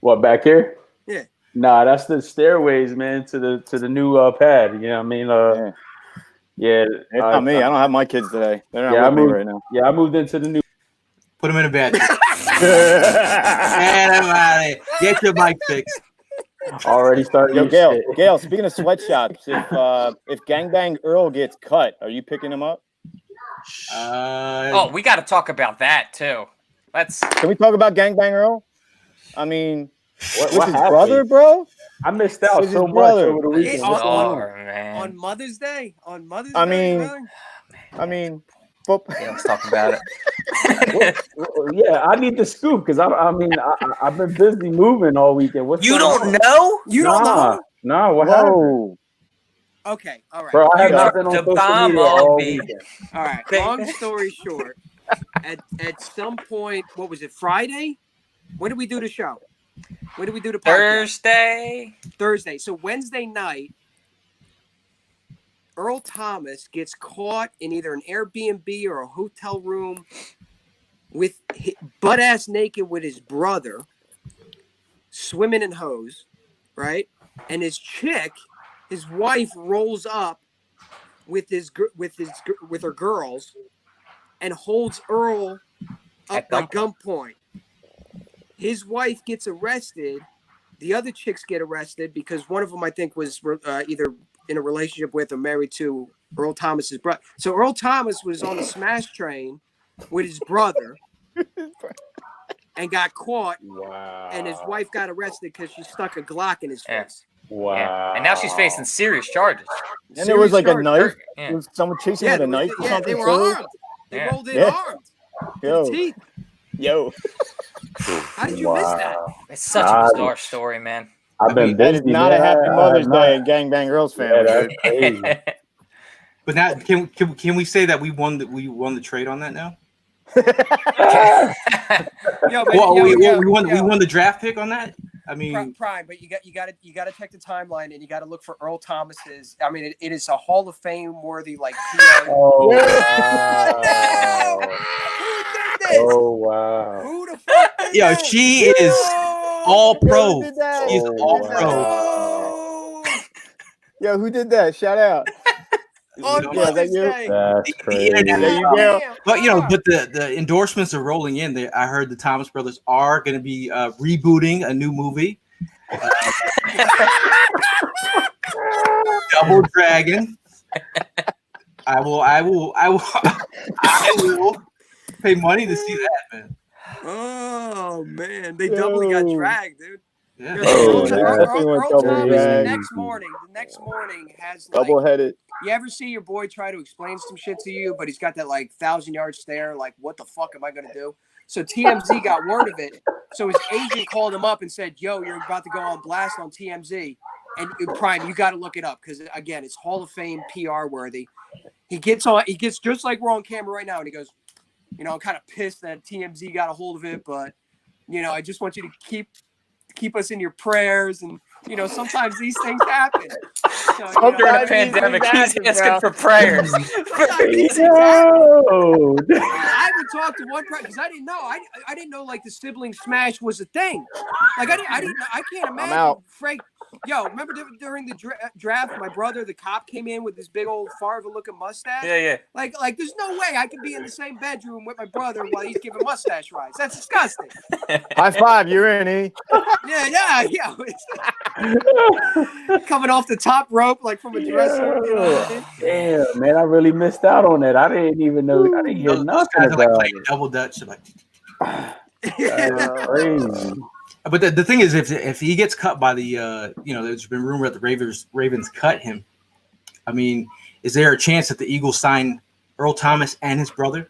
What, back here?
Yeah.
Nah, that's the stairways, man, to the new pad. You know what I mean? Yeah,
it's not me. I don't have my kids today. They're not with me right now.
Yeah, I moved into the new.
Put them in a bed. Get your mic fixed.
Already started.
Yo, Gail. Speaking of sweatshops, if Gangbang Earl gets cut, are you picking him up?
We got to talk about that too.
Can we talk about Gangbang Earl? I mean,
what
his brother, bro?
I missed out so much over the weekend.
On Mother's Day.
I mean, I mean,
Yeah, let's talk about it.
Yeah, I need the scoop because I've been busy moving all weekend. What's
You
going
don't
on?
know?
You don't know?
Nah, what happened?
Whoa.
Okay, all right.
Bro, I have
You
not
dropped
been on
the
social
bomb
media
on
all
me.
weekend.
All right. Long story short, at some point, what was it, Friday? When did we do the show? When did we do the podcast? Thursday. So Wednesday night, Earl Thomas gets caught in either an Airbnb or a hotel room with butt ass naked with his brother, swimming in hose, right? And his wife, rolls up with her girls and holds Earl up by gunpoint. His wife gets arrested. The other chicks get arrested because one of them, I think, was either in a relationship with or married to Earl Thomas's brother. So Earl Thomas was on the smash train with his brother and got caught.
Wow.
And his wife got arrested because she stuck a Glock in his face.
Wow.
Yeah. And now she's facing serious charges.
And there was like a knife.
Yeah.
Was someone chasing with a knife or something?
They were armed. They rolled in armed.
Yo.
How did you miss that?
It's such a bizarre story, man.
I've been busy.
That is not a happy Mother's Day in Gangbang Girls family.
That's crazy.
But now, can we say that we won the trade on that now? We won the draft pick on that. I mean,
Prime, but you got to check the timeline and you got to look for Earl Thomas's. I mean, it is a Hall of Fame worthy like.
Oh,
wow.
wow.
Who did this?
Oh wow.
Who the fuck did that?
She is all pro. She's all pro.
Yo, who did that? Shout out.
On Mother's Day.
That's crazy.
There you go.
But the endorsements are rolling in. I heard the Thomas brothers are going to be rebooting a new movie, Double Dragon. I will pay money to see that, man.
Oh man, they doubly got dragged, dude.
Yeah.
Earl Thomas the next morning has like
double-headed.
You ever see your boy try to explain some shit to you, but he's got that like 1,000-yard stare, like what the fuck am I gonna do? So TMZ got word of it. So his agent called him up and said, "Yo, you're about to go on blast on TMZ, and Prime, you got to look it up because again, it's Hall of Fame PR worthy." He gets just like we're on camera right now, and he goes, "I'm kind of pissed that TMZ got a hold of it, but I just want you to keep us in your prayers and." Sometimes these things happen. So,
during the pandemic, he's asking for prayers.
I haven't talked to one person because I didn't know. I didn't know like the sibling smash was a thing. Like I can't imagine. Frank, remember during the draft, my brother, the cop, came in with this big old Farva-looking mustache.
Yeah.
Like there's no way I could be in the same bedroom with my brother while he's giving mustache rides. That's disgusting.
High five, you're in, E.
Yeah. Coming off the top rope, like from a dresser.
Damn, man, I really missed out on that. I didn't even know. I didn't hear nothing about
like
it.
Double Dutch, like.
That's crazy.
But the thing is, if he gets cut by the, there's been rumor that the Ravens cut him. I mean, is there a chance that the Eagles sign Earl Thomas and his brother?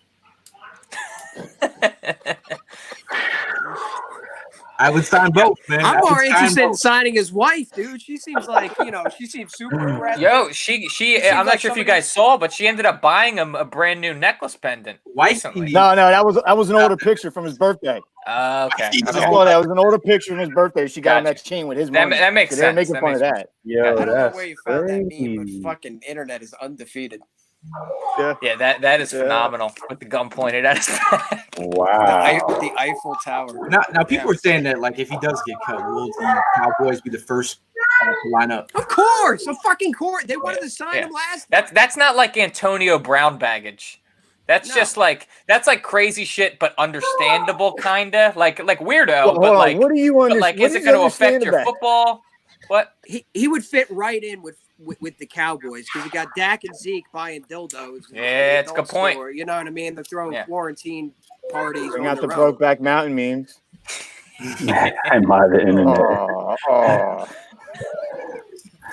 I would sign both, man.
I'm more interested in signing his wife, dude. She seems like, she seems super aggressive.
Yo, she I'm not sure if you guys saw, but she ended up buying him a brand new necklace pendant recently.
No, that was an older picture from his birthday.
Okay.
That was an older picture from his birthday. She got him that chain with his money.
That makes sense.
They're making fun of that.
Yo,
I don't know where you found that meme, but fucking internet is undefeated.
Yeah, that is phenomenal with the gun pointed at his back.
Wow.
The Eiffel Tower.
Now people are saying that like if he does get cut, will the Cowboys be the first to line up?
Of course, they wanted to sign him last.
That's not like Antonio Brown baggage. That's just like crazy shit, but understandable, kinda like weirdo. But like,
what do you understand?
Like, is it going to affect your football? What
he would fit right in with the Cowboys because you got Dak and Zeke buying dildos.
Yeah, it's a good point.
Store, you know what I mean? They're throwing quarantine parties.
Bring out the Brokeback Mountain memes.
And by the internet.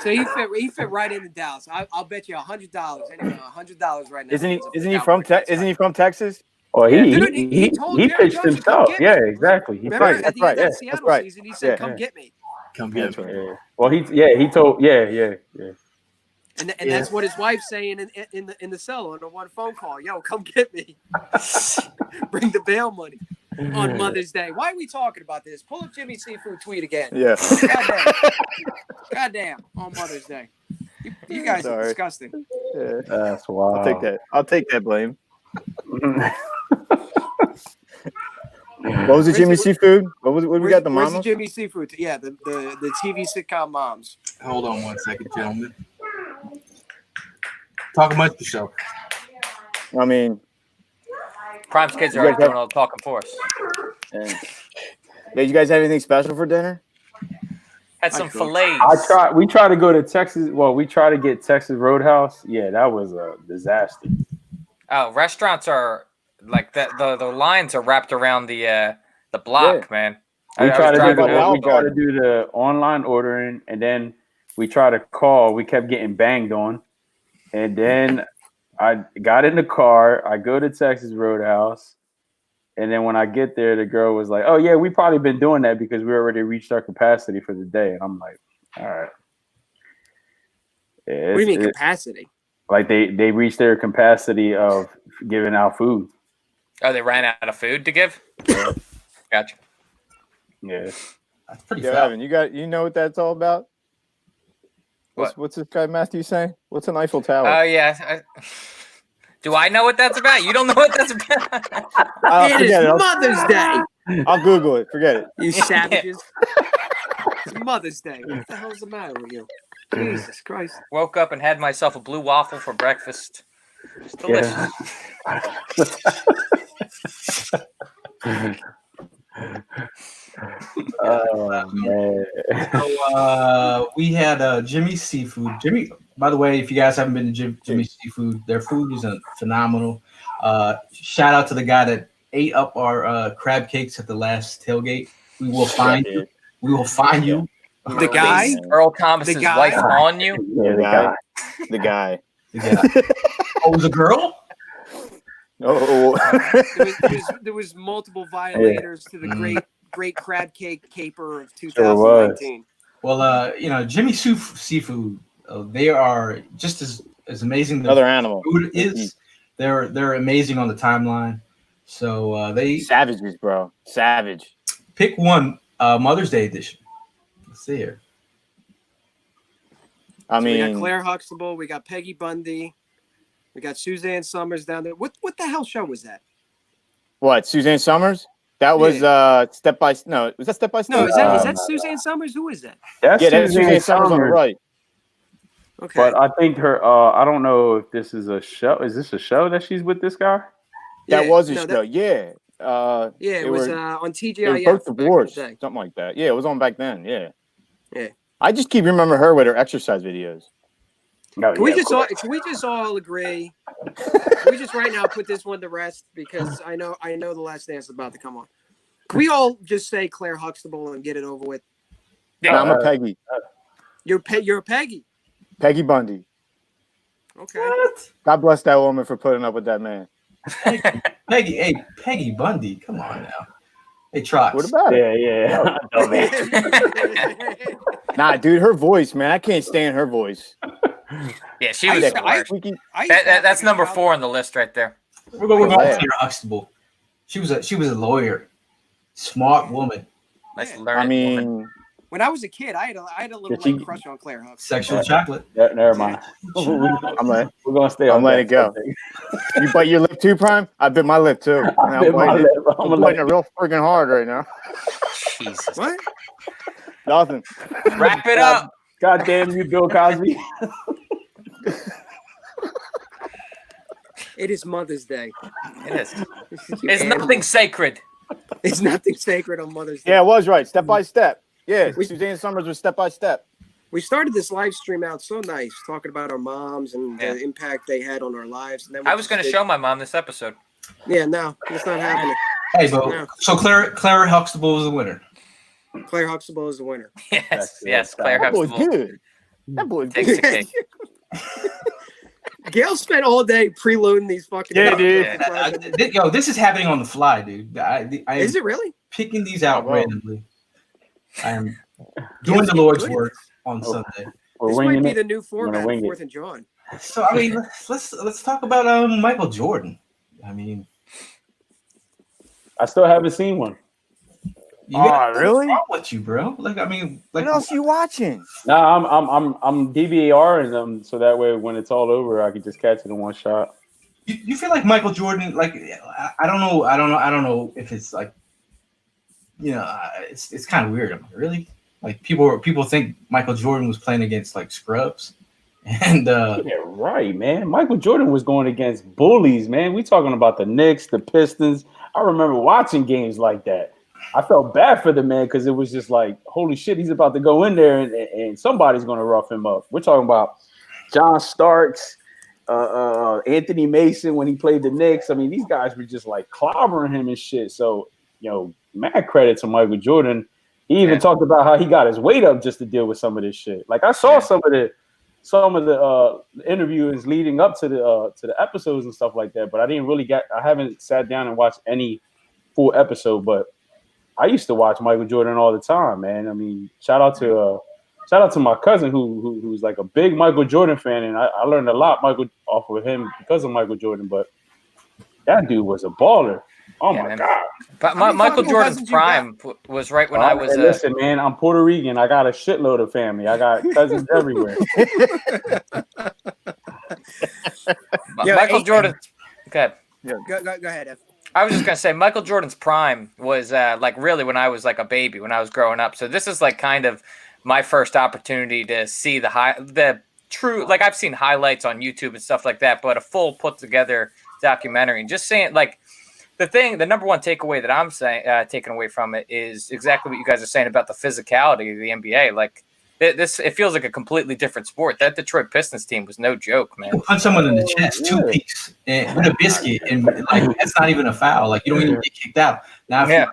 So he fit right into Dallas. I'll bet you $100. Anyway, $100 right now.
Isn't he from Texas?
Well,
Dude, he told
he
Jerry
pitched
Jones to come
himself.
get me.
Yeah, exactly. He
Remember
pitched.
at the end of that
That's
Seattle
right.
season, he said, "Come get me."
Come get me.
Yeah. Well, he told. Yeah.
And that's what his wife's saying in the cell on the one phone call. Yo, come get me. Bring the bail money on Mother's Day. Why are we talking about this? Pull up Jimmy Seafood tweet again.
Yeah.
Goddamn. On Mother's Day. You guys are disgusting.
Yeah.
That's wild.
I'll take that blame. What was it, Jimmy Seafood? What we got? The
Where's
Mamas?
the Jimmy Seafood? Yeah, the TV sitcom moms.
Hold on one second, gentlemen. Talk amongst yourself.
I mean,
Prime's kids are doing all the talking for us.
yeah. Did you guys have anything special for dinner?
Had some fillets.
We tried to go to Texas. Well, we tried to get Texas Roadhouse. Yeah, that was a disaster.
Oh, restaurants are like that. The lines are wrapped around the block, man.
We tried
driving
to do the online ordering, and then we tried to call. We kept getting banged on, and then I got in the car. I go to Texas Roadhouse, and then when I get there, the girl was like, "Oh yeah, we probably been doing that because we already reached our capacity for the day." And I'm like, "All right." Yeah,
What do you mean capacity?
Like they reached their capacity of giving out food.
Oh, they ran out of food to give? Gotcha.
Yeah.
That's pretty
Yeah,
foul.
Evan, you know what that's all about? What's this guy Matthew saying? What's an Eiffel Tower?
Oh, yeah. Do I know what that's about? You don't know what that's about?
It is Mother's Day.
I'll Google it. Forget it.
You savages. It's Mother's Day. What the hell's the matter with you? Jesus Christ.
Woke up and had myself a blue waffle for breakfast. It's delicious.
Oh man!
So we had Jimmy Seafood. Jimmy, by the way, if you guys haven't been to Jimmy Seafood, their food is phenomenal. Shout out to the guy that ate up our crab cakes at the last tailgate. We will find you. We will find you.
The guy?
Earl Thomas's wife on you?
Yeah, the guy.
Oh, it was a girl?
Oh.
There was multiple violators to the great crab cake caper of 2019.
Well, Jimmy Seafood, they are just as amazing.
Another animal.
Food is. They're amazing on the timeline. So they
savages, bro. Savage.
Pick one Mother's Day edition. Let's see here.
We got Claire Huxtable, we got Peggy Bundy, we got Suzanne Summers down there. What the hell show was that?
What, Suzanne Summers? That was Step by Step. No, was that Step by Step?
No, is that Suzanne Summers? Who is that?
That's
Suzanne Summers on the right.
Okay. But I think her. I don't know if this is a show. Is this a show that she's with this guy?
That was a show. Yeah.
It was on TGIF.
Both divorced, something like that. Yeah, it was on back then. Yeah. I just keep remembering her with her exercise videos.
Can we just all agree? Can we just right now put this one to rest because I know the Last Dance is about to come on. Can we all just say Claire Huxtable and get it over with?
Yeah, I'm a Peggy.
You're a Peggy.
Peggy Bundy.
Okay.
What?
God bless that woman for putting up with that man.
Peggy Bundy. Come on now. Hey, Trox.
What about it?
Yeah.
Nah, dude, her voice, man. I can't stand her voice.
Yeah, she was. That's number 4 on the list right there.
We're going to Claire Huxtable. She was a lawyer, smart woman.
Nice learned woman.
When I was a kid, I had a little crush on Claire Huxtable.
Sexual chocolate.
Never mind.
We're
gonna stay.
I'm letting it go. You bite your lip too, Prime? I bit my lip too. I'm biting it real freaking hard right now.
Jesus.
What?
Nothing.
Wrap it up.
God damn you, Bill Cosby.
It is Mother's Day.
It is. It's nothing sacred.
It's nothing sacred on Mother's Day.
Yeah, it was right. Step by Step. Yeah, Suzanne Summers was Step by Step.
We started this live stream out so nice, talking about our moms and the impact they had on our lives. And then
I was going to show my mom this episode.
Yeah, no, it's not happening.
Hey, Bo. So Claire Huxtable was the winner.
Claire Huxtable is the winner.
Yes, Claire Huxtable.
Was good. That boy
Takes the cake.
Gail spent all day preloading these fucking.
Yeah, dude.
Yo, this is happening on the fly, dude. I
Is it really?
picking these out
bro.
randomly. I am doing the Lord's work on
Oh.
Sunday.
We're
This might
winging
be
it.
the new
gonna
format of
wing it.
4th and Jawn.
So I mean, let's talk about Michael Jordan. I mean,
I still haven't seen one.
Really?
What's wrong with you, bro? Like, I mean, like,
What else you watching?
No, I'm DVRing them so that way when it's all over, I can just catch it in one shot.
you feel like Michael Jordan? Like, I don't know if it's like, it's kind of weird. Really, like people think Michael Jordan was playing against like scrubs, and
Yeah, right, man. Michael Jordan was going against bullies, man. We talking about the Knicks, the Pistons. I remember watching games like that. I felt bad for the man because it was just like, holy shit, he's about to go in there and somebody's going to rough him up. We're talking about John Starks, Anthony Mason when he played the Knicks. I mean, these guys were just like clobbering him and shit. So, mad credit to Michael Jordan. He even talked about how he got his weight up just to deal with some of this shit. Like I saw some of the interviews leading up to the episodes and stuff like that, but I haven't sat down and watched any full episode, but I used to watch Michael Jordan all the time, man. I mean, shout out to my cousin who's like a big Michael Jordan fan, and I learned a lot off of him because of Michael Jordan. But that dude was a baller. Oh my god!
But Michael Jordan's prime was right when I was.
Listen, man, I'm Puerto Rican. I got a shitload of family. I got cousins everywhere.
Michael Jordan. Okay.
Go ahead, Ev.
I was just gonna say Michael Jordan's prime was like really when I was like a baby, when I was growing up. So this is like kind of my first opportunity to see the true, like I've seen highlights on YouTube and stuff like that, but a full put together documentary. And just saying, like the number one takeaway that I'm saying taking away from it is exactly what you guys are saying about the physicality of the NBA. Like it feels like a completely different sport. That Detroit Pistons team was no joke, man.
You punch someone in the chest, 2 weeks, and with a biscuit, and like that's not even a foul. Like you don't even get kicked out. Now, if you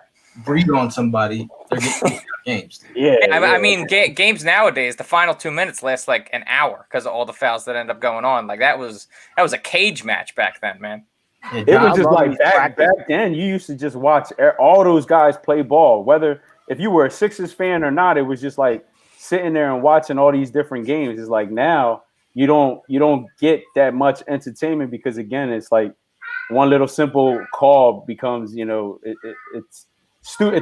breathe on somebody, they're getting kicked out of games.
I mean, games nowadays, the final 2 minutes last like an hour because of all the fouls that end up going on. Like that was a cage match back then, man.
It was just like back then. You used to just watch all those guys play ball, whether if you were a Sixers fan or not. It was just like sitting there and watching all these different games. Is like now you don't get that much entertainment because again, it's like one little simple call becomes it's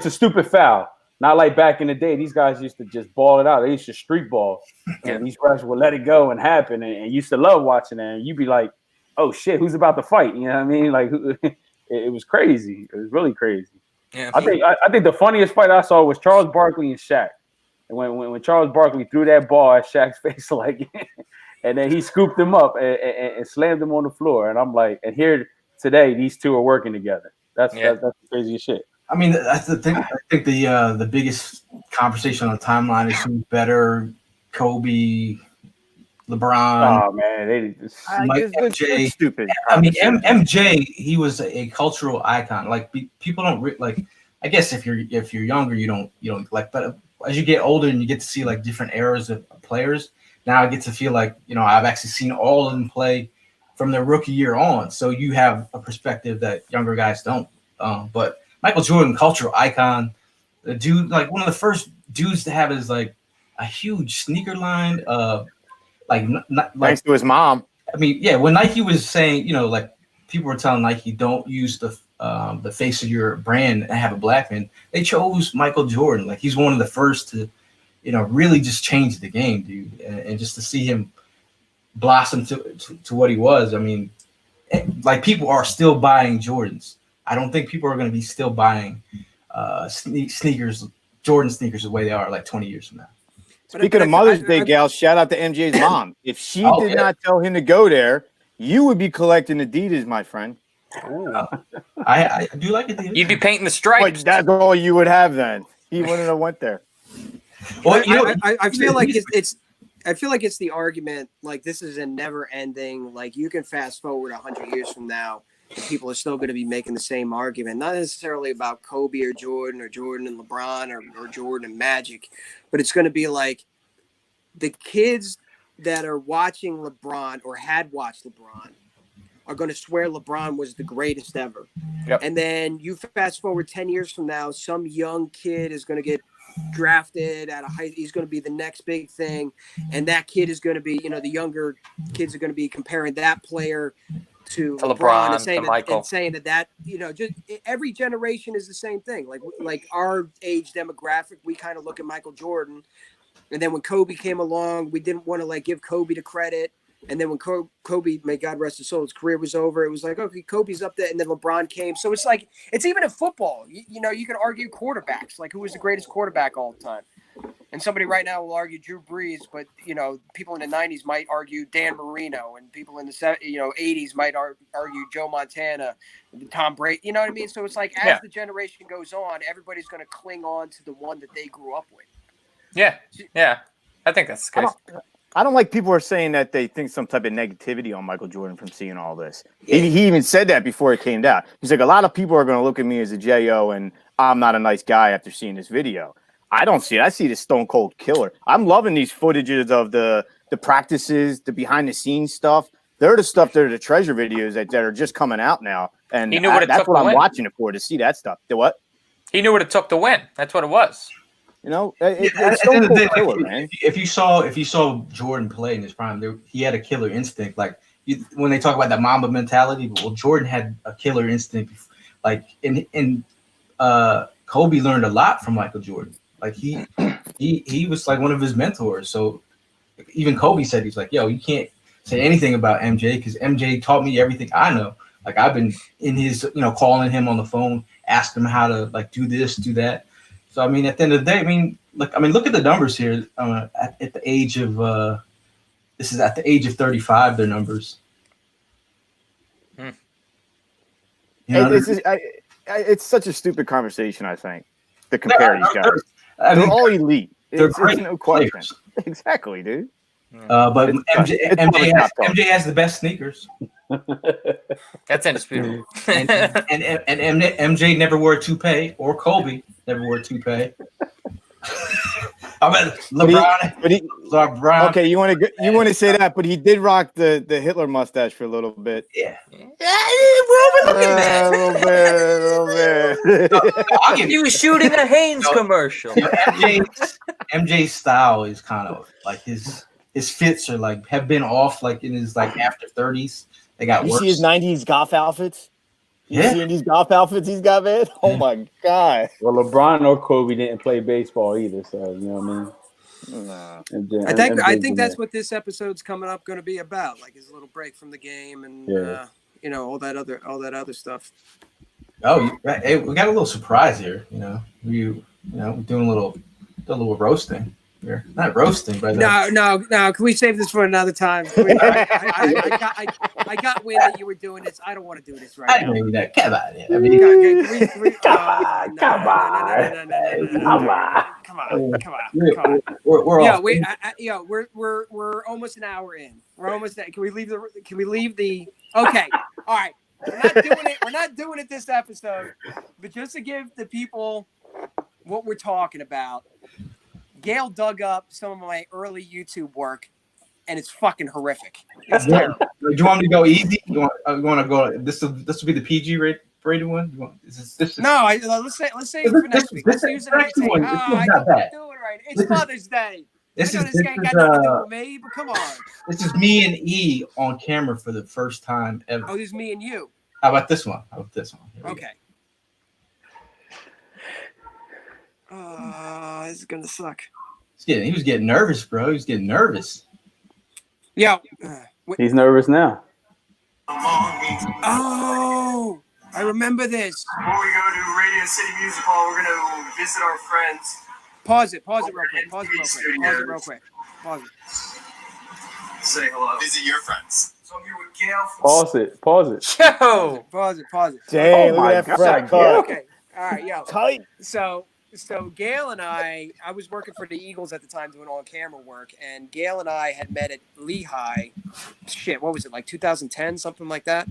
a stupid foul. Not like back in the day. These guys used to just ball it out. They used to street ball, and these guys would let it go and happen. And used to love watching that. And you'd be like, "Oh shit, who's about to fight?" You know what I mean? Like it was crazy. It was really crazy. Yeah, I think the funniest fight I saw was Charles Barkley and Shaq. And when Charles Barkley threw that ball at Shaq's face, like, and then he scooped him up and slammed him on the floor. And I'm like, and here today, these two are working together. That's the craziest shit.
I mean, that's the thing. I think the biggest conversation on the timeline is who's better, Kobe, LeBron.
Oh man,
MJ.
Stupid.
I mean, MJ. He was a cultural icon. Like people don't like. I guess if you're younger, you don't like. But as you get older and you get to see like different eras of players, now I get to feel like I've actually seen all of them play from their rookie year on. So you have a perspective that younger guys don't. But Michael Jordan, cultural icon, the dude, like one of the first dudes to have is like a huge sneaker line.
Thanks to his mom.
I mean, yeah, when Nike was saying, like people were telling Nike, don't use the face of your brand and have a black man. They chose Michael Jordan. Like he's one of the first to, really just change the game, dude. And just to see him blossom to what he was. I mean, like people are still buying Jordans. I don't think people are going to be still buying sneakers, Jordan sneakers the way they are like 20 years from now.
Speaking of Mother's Day, gal, shout out to MJ's mom. If she did not tell him to go there, you would be collecting Adidas, my friend.
I do like Adidas.
You'd be painting the stripes.
But that's all you would have then. He wouldn't have went there.
Well, I feel like it's the argument. Like this is a never ending. Like you can fast forward 100 years from now, and people are still going to be making the same argument. Not necessarily about Kobe or Jordan and LeBron or Jordan and Magic, but it's going to be like the kids that are watching LeBron or had watched LeBron are going to swear LeBron was the greatest ever.
Yep.
And then you fast forward 10 years from now, some young kid is going to get drafted at a high. He's going to be the next big thing. And that kid is going to be, the younger kids are going to be comparing that player to LeBron and saying
to Michael.
And saying that, just every generation is the same thing. Like our age demographic, we kind of look at Michael Jordan. And then when Kobe came along, we didn't want to give Kobe the credit. And then when Kobe, may God rest his soul, his career was over, it was like, okay, Kobe's up there. And then LeBron came. So it's like, it's even in football. You can argue quarterbacks, like who was the greatest quarterback all the time. And somebody right now will argue Drew Brees, but, people in the 90s might argue Dan Marino, and people in the 80s might argue Joe Montana, Tom Brady. You know what I mean? So it's like, as the generation goes on, everybody's going to cling on to the one that they grew up with.
Yeah. I think that's the case.
I don't like people are saying that they think some type of negativity on Michael Jordan from seeing all this. He even said that before it came down. He's like, a lot of people are going to look at me as a J.O. and I'm not a nice guy after seeing this video. I don't see it. I see the stone cold killer. I'm loving these footages of the practices, the behind the scenes stuff. They're the stuff that are the treasure videos that are just coming out now. And that's what I'm watching it for, to see that stuff. The what?
He knew what it took to win. That's what it was.
It's stone cold killer, man.
If you saw Jordan play in his prime, he had a killer instinct. Like when they talk about that Mamba mentality, well, Jordan had a killer instinct. Like Kobe learned a lot from Michael Jordan. Like he was like one of his mentors. So even Kobe said, he's like, yo, you can't say anything about MJ because MJ taught me everything I know. Like I've been in his, calling him on the phone, asking him how to do this, do that. So I mean, at the end of the day, look at the numbers here. At the age of this is at the age of 35, their numbers.
It's such a stupid conversation. I think to compare these guys. They're all elite. It's no question. Players. Exactly, dude.
But MJ has the best sneakers.
That's indisputable.
and MJ never wore a toupee, or Kobe never wore a toupee. I bet LeBron.
Okay, you want to say that, but he did rock the Hitler mustache for a little bit.
Yeah.
A little bit.
He was shooting a Hanes commercial.
MJ's style is kind of like his fits are have been off in his after 30s. They got worse.
You see his 90s golf outfits? You see these golf outfits he's got, man? Oh my God.
Well, LeBron or Kobe didn't play baseball either, so you know what I mean?
No.
I think that's what this episode's coming up going to be about, like his little break from the game and all that other stuff.
Oh, hey, we got a little surprise here. We're doing a little roasting. We're not roasting, but
no. Can we save this for another time? I got wind that you were doing this. I don't want to do this right now.
Come on,
We're almost an hour in. We're almost there. Can we leave the? Okay, all right. We're not doing it this episode, but just to give the people what we're talking about. Gail dug up some of my early YouTube work, and it's fucking horrific. It's terrible.
Do you want me to go easy? You want to go? This will be the PG rated one. You want,
No, let's say it for next week. Let's use it next week. I don't do it right. It's Mother's Day. This ain't got nothing to do with me, but come on.
This is me and E on camera for the first time ever.
Oh, this is me and you.
How about this one?
Okay. This is gonna suck.
He was getting nervous, bro. He was getting nervous.
Yeah.
He's nervous now.
Oh, I remember this.
Before we go to Radio City Music Hall, we're gonna visit our friends.
Pause it real quick. Pause it.
Say hello. Visit your friends. So I'm here with Gail.
Pause it.
Yo!
Pause it.
Dang, look at that friend.
Okay. All right, yo.
Tight.
So Gail and I was working for the Eagles at the time doing on-camera work, and Gail and I had met at Lehigh. Shit, what was it, like 2010, something like that?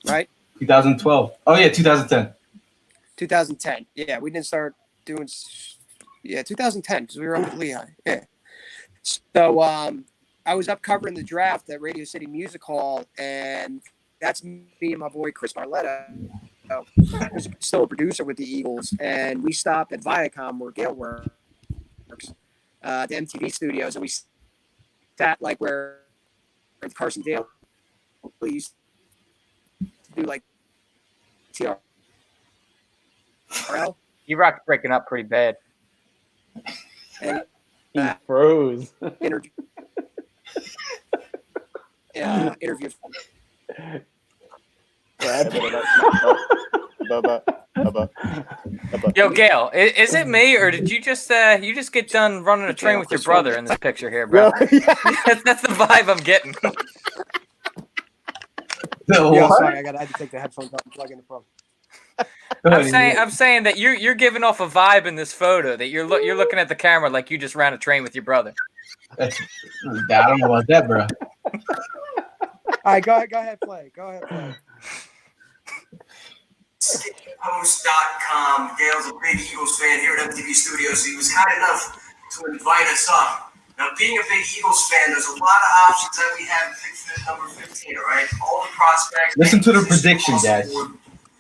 Right?
2012. Oh, yeah, 2010.
2010. Yeah, we didn't start doing... Yeah, 2010, because we were up at Lehigh. Yeah. So I was up covering the draft at Radio City Music Hall, and that's me and my boy Chris Barletta, who's still a producer with the Eagles, and we stopped at Viacom where Gail works, the MTV studios, and we sat like where Carson Daly used to do like TRL.
Erock's breaking up pretty bad.
And
He froze.
interview. Interview.
Yo, Gail, is it me or did you just get done running a train with your brother in this picture here, bro? That's the vibe I'm getting.
Yeah, sorry, I had to take the headphones off and plug in the phone.
I'm saying that you're giving off a vibe in this photo that you're looking at the camera like you just ran a train with your brother.
I don't know about that, bro.
All right, go ahead, play.
Post.com. Gail's a big Eagles fan here at MTV Studios, so he was kind enough to invite us up. Now, being a big Eagles fan, there's a lot of options that we have to pick for number 15, all right? All the prospects.
Listen to the prediction, guys.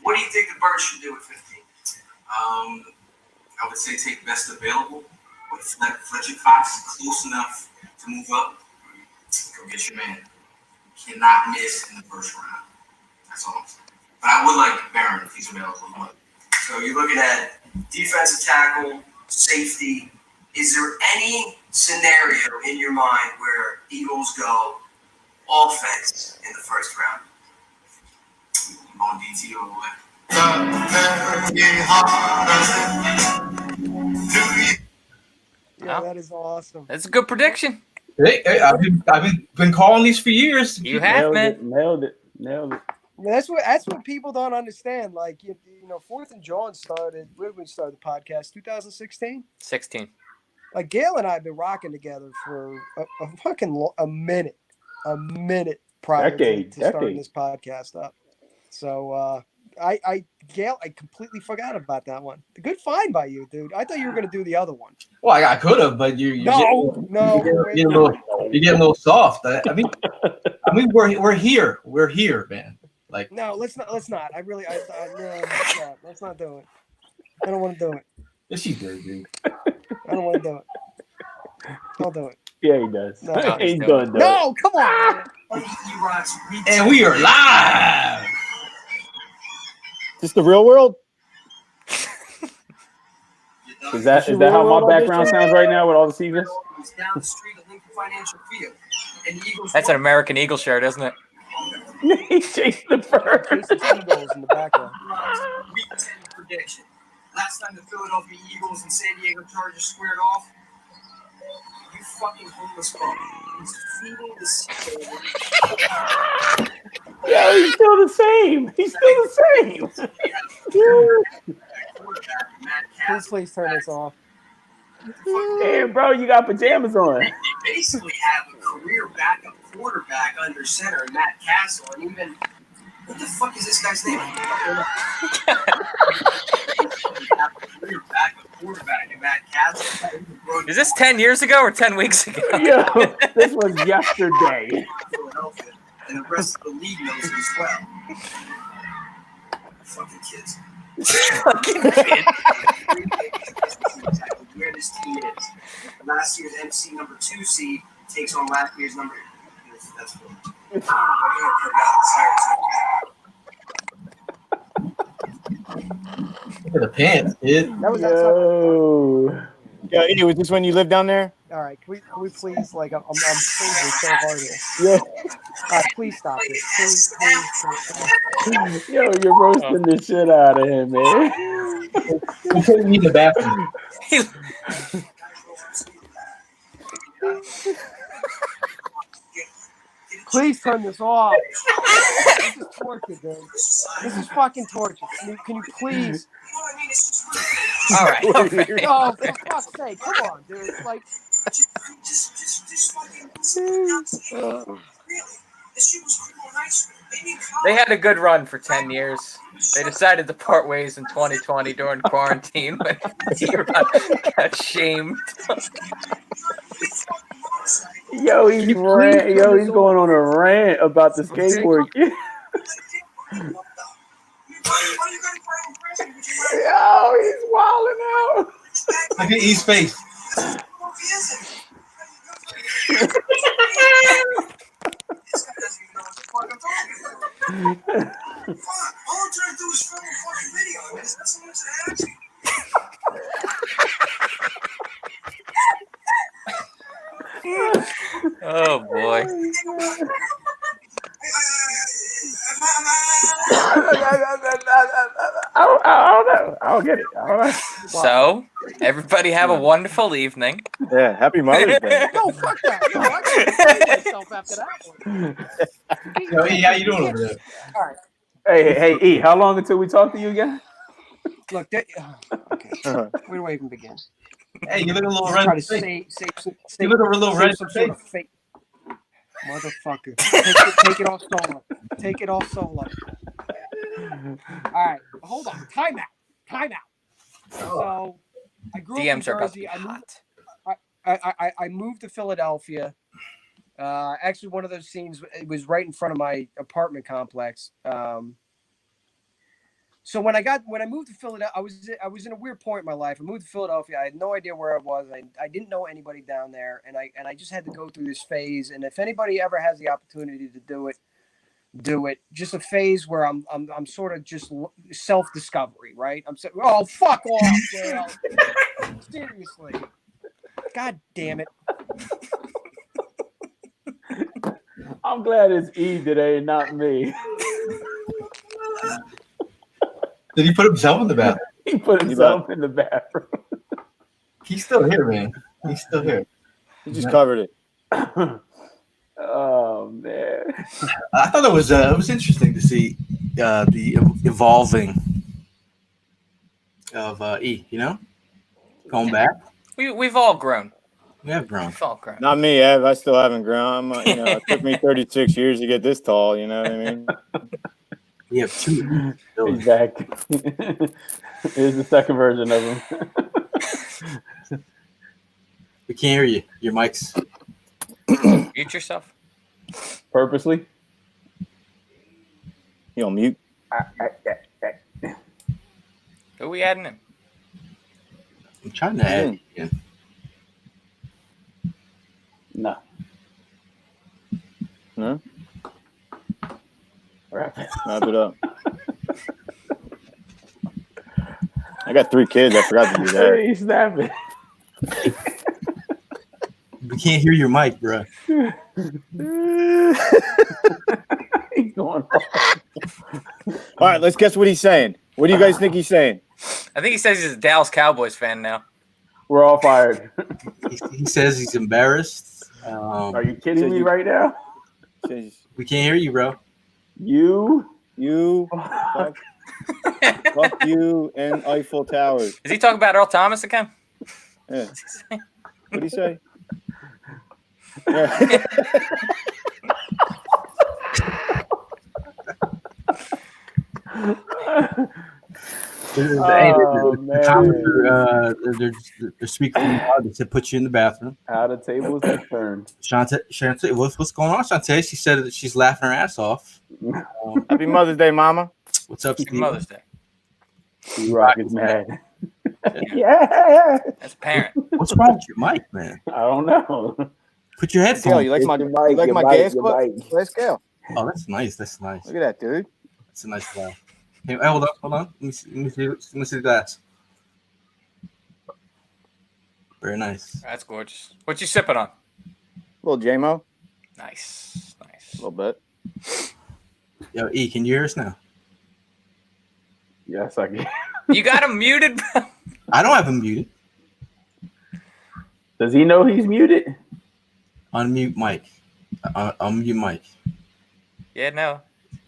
What do you think the Birds should do at 15? I would say take best available. With Fletcher Cox close enough to move up, go get your man. Cannot miss in the first round. That's all I'm saying. But I would like Barron if he's available. So you're looking at defensive tackle, safety. Is there any scenario in your mind where Eagles go offense in the first round? I'm on DT all the way.
Yeah, that is awesome.
That's a good prediction.
Hey, I've been calling these for years.
You have, man.
Nailed it.
That's what people don't understand. Like, you know, 4thandJawn started. When did we start the podcast? 2016.
16.
Like Gail and I have been rocking together for a minute prior to starting this podcast up. So Gail, I completely forgot about that one. Good find by you, dude. I thought you were going to do the other one.
Well, I could have, but you're getting a little soft. I mean, we're here. We're here, man. Like,
no, let's not. No, let's not do it. I don't want to do it.
Yes, you do, dude.
I don't want to do it. Don't do it.
Yeah, he does.
No,
he's done.
No, come on.
And we are live.
Is this the real world?
Is that how my background sounds right now with all the seasons?
Down the street at Lincoln Financial Field. And the Eagles
That's an American Eagle shirt, isn't it?
He chased the bird.
Eagles in the background.
Week 10 prediction. Last time the Philadelphia Eagles and San Diego Chargers squared off, you fucking homeless fuck. He's feeding the seagull.
Yeah, he's still the same.
Please turn this off.
Damn, bro, you got pajamas on.
They basically have a career backup quarterback under center in Matt Castle, and even what the fuck is this guy's name? Career backup quarterback in Matt Castle.
Is this 10 years ago or 10 weeks ago?
Yo, this was yesterday.
Philadelphia, and the rest of the league knows it as well. Fucking kids. Where this team is. Last year's MC number 2 seed takes on last year's number. That's cool.
Look at the pants, dude.
That was
Yeah, anyway, was this when you lived down there?
all right. Can we please, like, I'm freezing so hard here.
Yeah.
All right, please stop this. Please.
Yo, you're roasting the shit out of him, man.
We couldn't need the bathroom.
Please turn this off. This is torture, dude. This is fucking torture. Can you please?
All right.
Oh, for fuck's sake. Come on, dude. It's like.
They had a good run for 10 years. They decided to part ways in 2020 during quarantine when Erock got shamed.
Yo, he's going on a rant about the skateboard kid. Yo, he's wilding out.
Look at E's face.
All I'm trying to do is film a fucking video. I mean, is that so much to ask?
Oh boy.
I don't know. I don't get it. I don't know.
So, everybody have a wonderful evening.
Yeah, happy Mother's Day.
No, fuck that. Yo, I gotta defend myself after that one.
Yo, E, how you doing over there?
All right.
Hey, E, how long until we talk to you again?
Look, okay. Where do I even begin?
Hey, you look a little
Just
red.
try to say
You look a little red.
some sort of fake motherfucker. Take it all solo. Take it all solo. All right, hold on. Time out. So I grew
DMs
up
are
in
about to
Jersey.
be hot.
I moved to Philadelphia. Actually, one of those scenes, it was right in front of my apartment complex. So when I moved to Philadelphia, I was in a weird point in my life. I moved to Philadelphia. I had no idea where I was. I didn't know anybody down there, and I just had to go through this phase. And if anybody ever has the opportunity to do it. Just a phase where I'm sort of just self-discovery, right? I'm saying, oh, fuck off, Dale. Seriously. God damn it.
I'm glad it's E today, not me.
Did he put himself in the bathroom?
He put himself in the bathroom.
He's still here, man. He's still here.
He just covered it.
Oh man!
I thought it was interesting to see the evolving of E. You know, going back.
We've all grown.
We have grown.
We've all grown.
Not me, Ev. I still haven't grown. It took me 36 years to get this tall. You know what I mean?
We have two.
He's back. Here's the second version of him.
We can't hear you. Your mic's.
Mute yourself.
Purposely?
You on mute?
Who we adding in?
I'm trying to add you again.
No.
No?
Wrap
it up. I got 3 kids. I forgot to do that.
He's snapping.
We can't hear your mic, bro.
He's going.
All right, let's guess what he's saying. What do you guys think he's saying?
I think he says he's a Dallas Cowboys fan now.
We're all fired.
He says he's embarrassed.
Are you kidding me right now?
We can't hear you, bro.
You fuck you and Eiffel Towers.
Is he talking about Earl Thomas again?
Yeah. What'd he say? Yeah.
They're speaking hard. They said put you in the bathroom.
How the tables have turned.
Chante, what's going on, Chante? She said that she's laughing her ass off.
Happy Mother's Day, Mama.
What's up, Steve?
Mother's Day.
Erock is mad.
Yeah. That's apparent.
What's wrong with your mic, man?
I don't know.
Put your headphones.
Scale, you like my gas clip? Let's go.
Oh, that's nice. That's nice.
Look at that, dude.
That's a nice guy. Hey, hold on. Let me see the glass. Very nice.
That's gorgeous. What you sipping on?
A little J-Mo.
Nice.
A little bit.
Yo, E, can you hear us now?
Yes, I can.
You got him muted?
I don't have him muted.
Does he know he's muted?
Unmute mic. Unmute mic.
Yeah, no.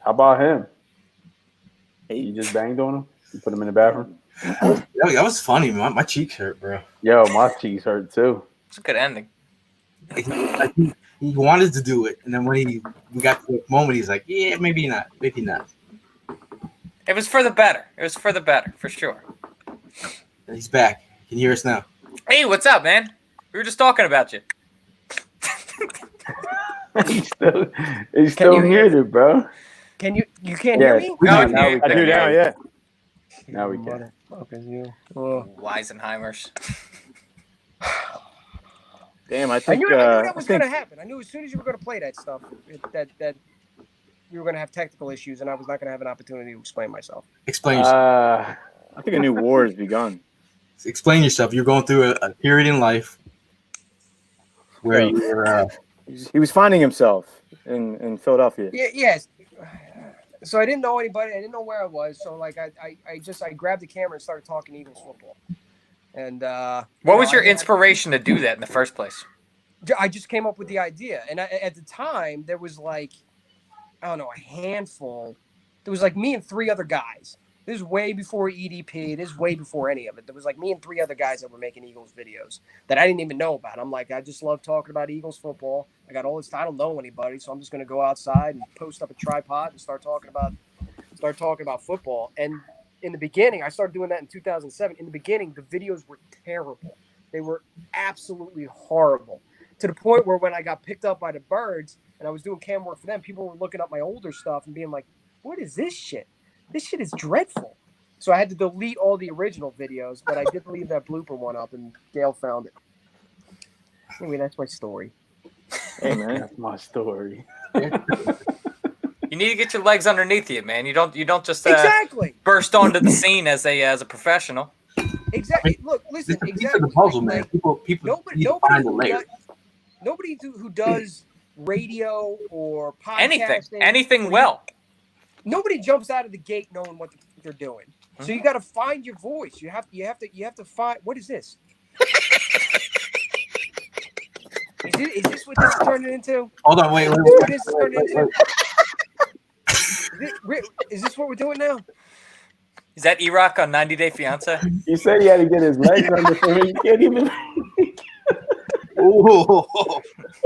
How about him? You just banged on him? You put him in the bathroom?
That was funny, man. My cheeks hurt, bro.
Yo, my cheeks hurt too.
It's a good ending.
He wanted to do it, and then when we got to the moment, he's like, "Yeah, maybe not, maybe not."
It was for the better. It was for the better, for sure.
And he's back. Can you hear us now?
Hey, what's up, man? We were just talking about you.
He's still muted, bro.
Can you can't hear me?
Now
can.
we
I do now, yeah.
Now we can.
Weisenheimers.
Damn, I
I
think
knew that
I
was
think
going to happen. I knew as soon as you were going to play that stuff that you were going to have technical issues, and I was not going to have an opportunity to explain myself.
Explain yourself.
I think a new war has begun.
Explain yourself. You're going through a period in life where you were.
He was finding himself in Philadelphia.
Yeah, yes. So I didn't know anybody. I didn't know where I was. So like I grabbed the camera and started talking Eagles football. And
what was your inspiration to do that in the first place?
I just came up with the idea, and at the time there was like, I don't know, a handful. There was like me and 3 other guys. This is way before EDP. This is way before any of it. There was like me and 3 other guys that were making Eagles videos that I didn't even know about. I'm like, I just love talking about Eagles football. I got all this. I don't know anybody, so I'm just going to go outside and post up a tripod and start talking about football. And in the beginning, I started doing that in 2007. In the beginning, the videos were terrible. They were absolutely horrible, to the point where when I got picked up by the Birds and I was doing cam work for them, people were looking up my older stuff and being like, what is this shit? This shit is dreadful. So I had to delete all the original videos, but I did leave that blooper one up, and Gail found it. Anyway, that's my story.
Hey, man.
That's my story.
You need to get your legs underneath you, man. You don't just
Exactly
burst onto the scene as a professional.
Exactly. Look, listen.
This is
Exactly.
the puzzle, man. People
Nobody who does radio or podcasting,
anything well.
Nobody jumps out of the gate knowing what they're doing. So you got to find your voice. You have to find. What is this? Is this what this is turning into?
Hold on, wait.
Is this what we're doing now?
Is that Erock on 90 Day Fiance?
He said he had to get his legs under him. He can't even.
Ooh,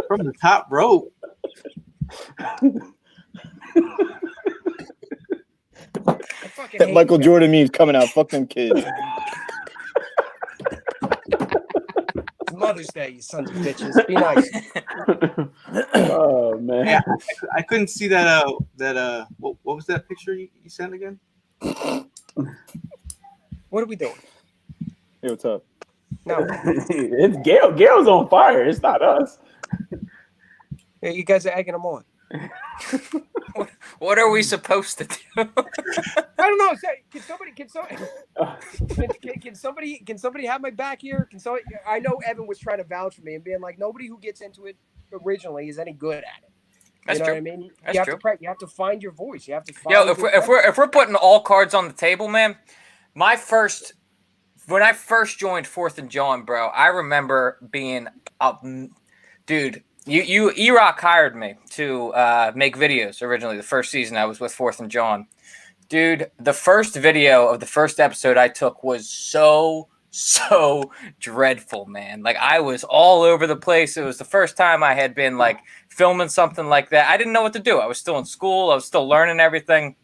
from the top rope.
That Michael Jordan meme's coming out. Fuck them kids.
It's Mother's Day, you sons of bitches. Be nice.
Oh man,
yeah, I couldn't see that. What was that picture you sent again?
What are we doing?
Hey, what's up?
No,
it's Gail. Gail's on fire. It's not us.
yeah, you guys are egging them on.
What are we supposed to do?
I don't know. Say, can somebody have my back here? I know Evan was trying to vouch for me and being like, nobody who gets into it originally is any good at it.
That's
you know
true.
What I mean?
That's
you have
true.
to you have to find your voice. You have to find.
Yo, if we're putting all cards on the table, man, when I first joined 4thandJawn, bro, I remember being up, dude. You Erock hired me to make videos originally. The first season I was with 4thandJawn. Dude, the first video of the first episode I took was so dreadful, man. Like, I was all over the place. It was the first time I had been like filming something like that. I didn't know what to do. I was still in school. I was still learning everything.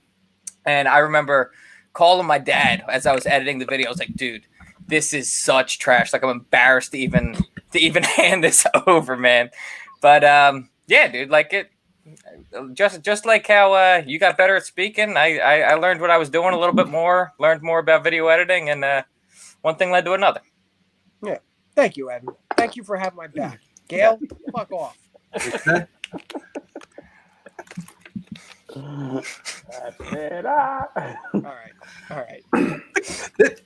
And I remember calling my dad as I was editing the video. I was like, dude, this is such trash. Like, I'm embarrassed to even hand this over, man. But yeah, dude, like it just like how you got better at speaking, I learned what I was doing a little bit more, learned more about video editing, and one thing led to another.
Yeah. Thank you, Evan. Thank you for having my back. Gail, fuck off.
All
right.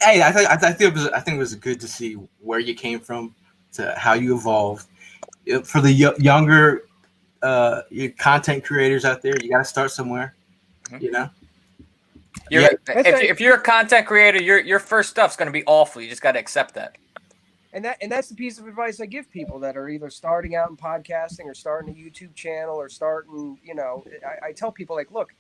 Hey, I think it was good to see where you came from to how you evolved. For the younger your content creators out there, you got to start somewhere. You know,
if you're a content creator, your first stuff's going to be awful. You just got to accept that.
And that's the piece of advice I give people that are either starting out in podcasting or starting a YouTube channel or starting, I tell people, like, look,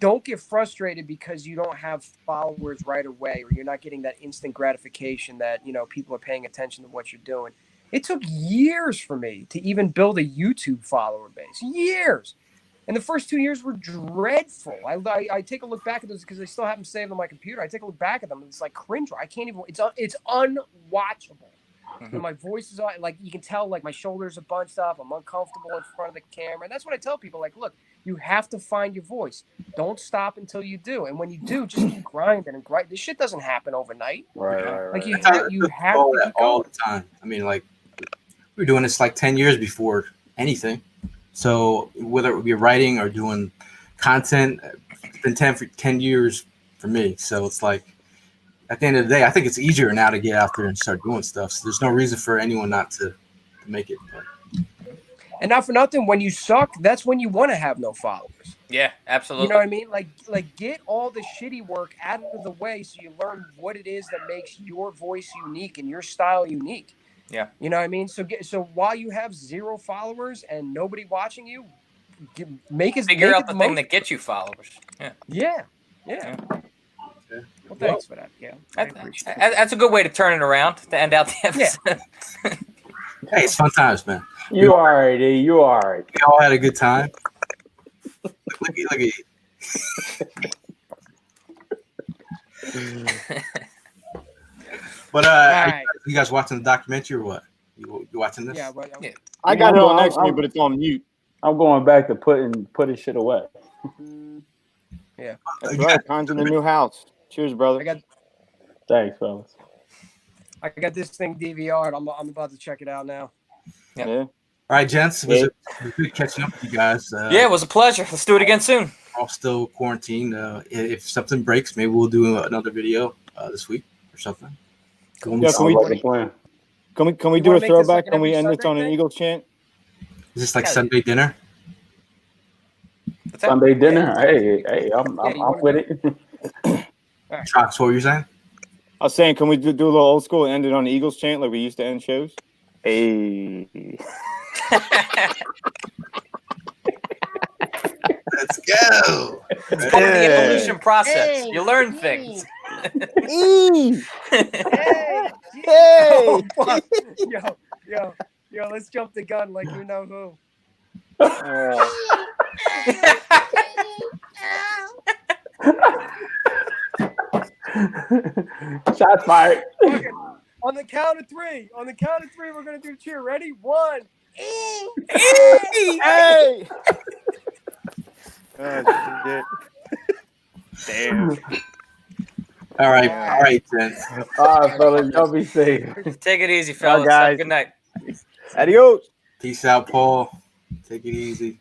don't get frustrated because you don't have followers right away or you're not getting that instant gratification that, people are paying attention to what you're doing. It took years for me to even build a YouTube follower base. Years. And the first 2 years were dreadful. I take a look back at those because I still have them saved on my computer. I take a look back at them and it's like cringe. I can't even. It's unwatchable. And my voice is like you can tell like my shoulders are bunched up. I'm uncomfortable in front of the camera. And that's what I tell people. Like, look, you have to find your voice. Don't stop until you do. And when you do, just keep grinding and grind. This shit doesn't happen overnight.
Right.
Like you have to keep
all
going.
the time. I mean, like we were doing this like 10 years before anything. So whether it be writing or doing content, it's been 10 years for me. So it's like at the end of the day, I think it's easier now to get out there and start doing stuff. So there's no reason for anyone not to make it. But.
And not for nothing, when you suck, that's when you want to have no followers.
Yeah, absolutely.
You know what I mean? Like get all the shitty work out of the way so you learn what it is that makes your voice unique and your style unique.
Yeah.
You know what I mean? So while you have 0 followers and nobody watching you,
figure out the thing that gets you followers.
Yeah. Well, thanks for that. Yeah,
that's a good way to turn it around to end out the episode.
Yeah.
Hey, it's fun times, man.
You all right, E. You all right.
We all had a good time. Look at you. But
right.
you guys watching the documentary or what? You watching this?
Yeah, but
I got it on next to me, but it's on mute.
I'm going back to putting shit away.
Yeah.
That's right. Con's in the new house. Cheers, brother.
Thanks, fellas.
I got this thing DVR'd. I'm about to check it out now.
Yeah.
All right, gents. It was good catching up with you guys.
Yeah, it was a pleasure. Let's do it again soon.
We're all still quarantined. If something breaks, maybe we'll do another video this week or something.
Yeah, can we do a throwback? Can we end this on an Eagles chant?
Is this like Sunday dinner?
Sunday dinner? Hey, I'm with it.
Trox, what were you saying?
I was saying, can we do a little old school and end it on the Eagles chant like we used to end shows? Hey.
Let's go.
It's part of the evolution process. You learn things.
Hey.
Oh, fuck. Yo, let's jump the gun like you know who.
Shots fired.
On the count of 3, we're gonna do a cheer. Ready? 1.
Hey. Damn.
All right, then.
All right, fellas. Y'all be safe.
Take it easy, fellas.
guys.
Good night.
Adios.
Peace out, Paul. Take it easy.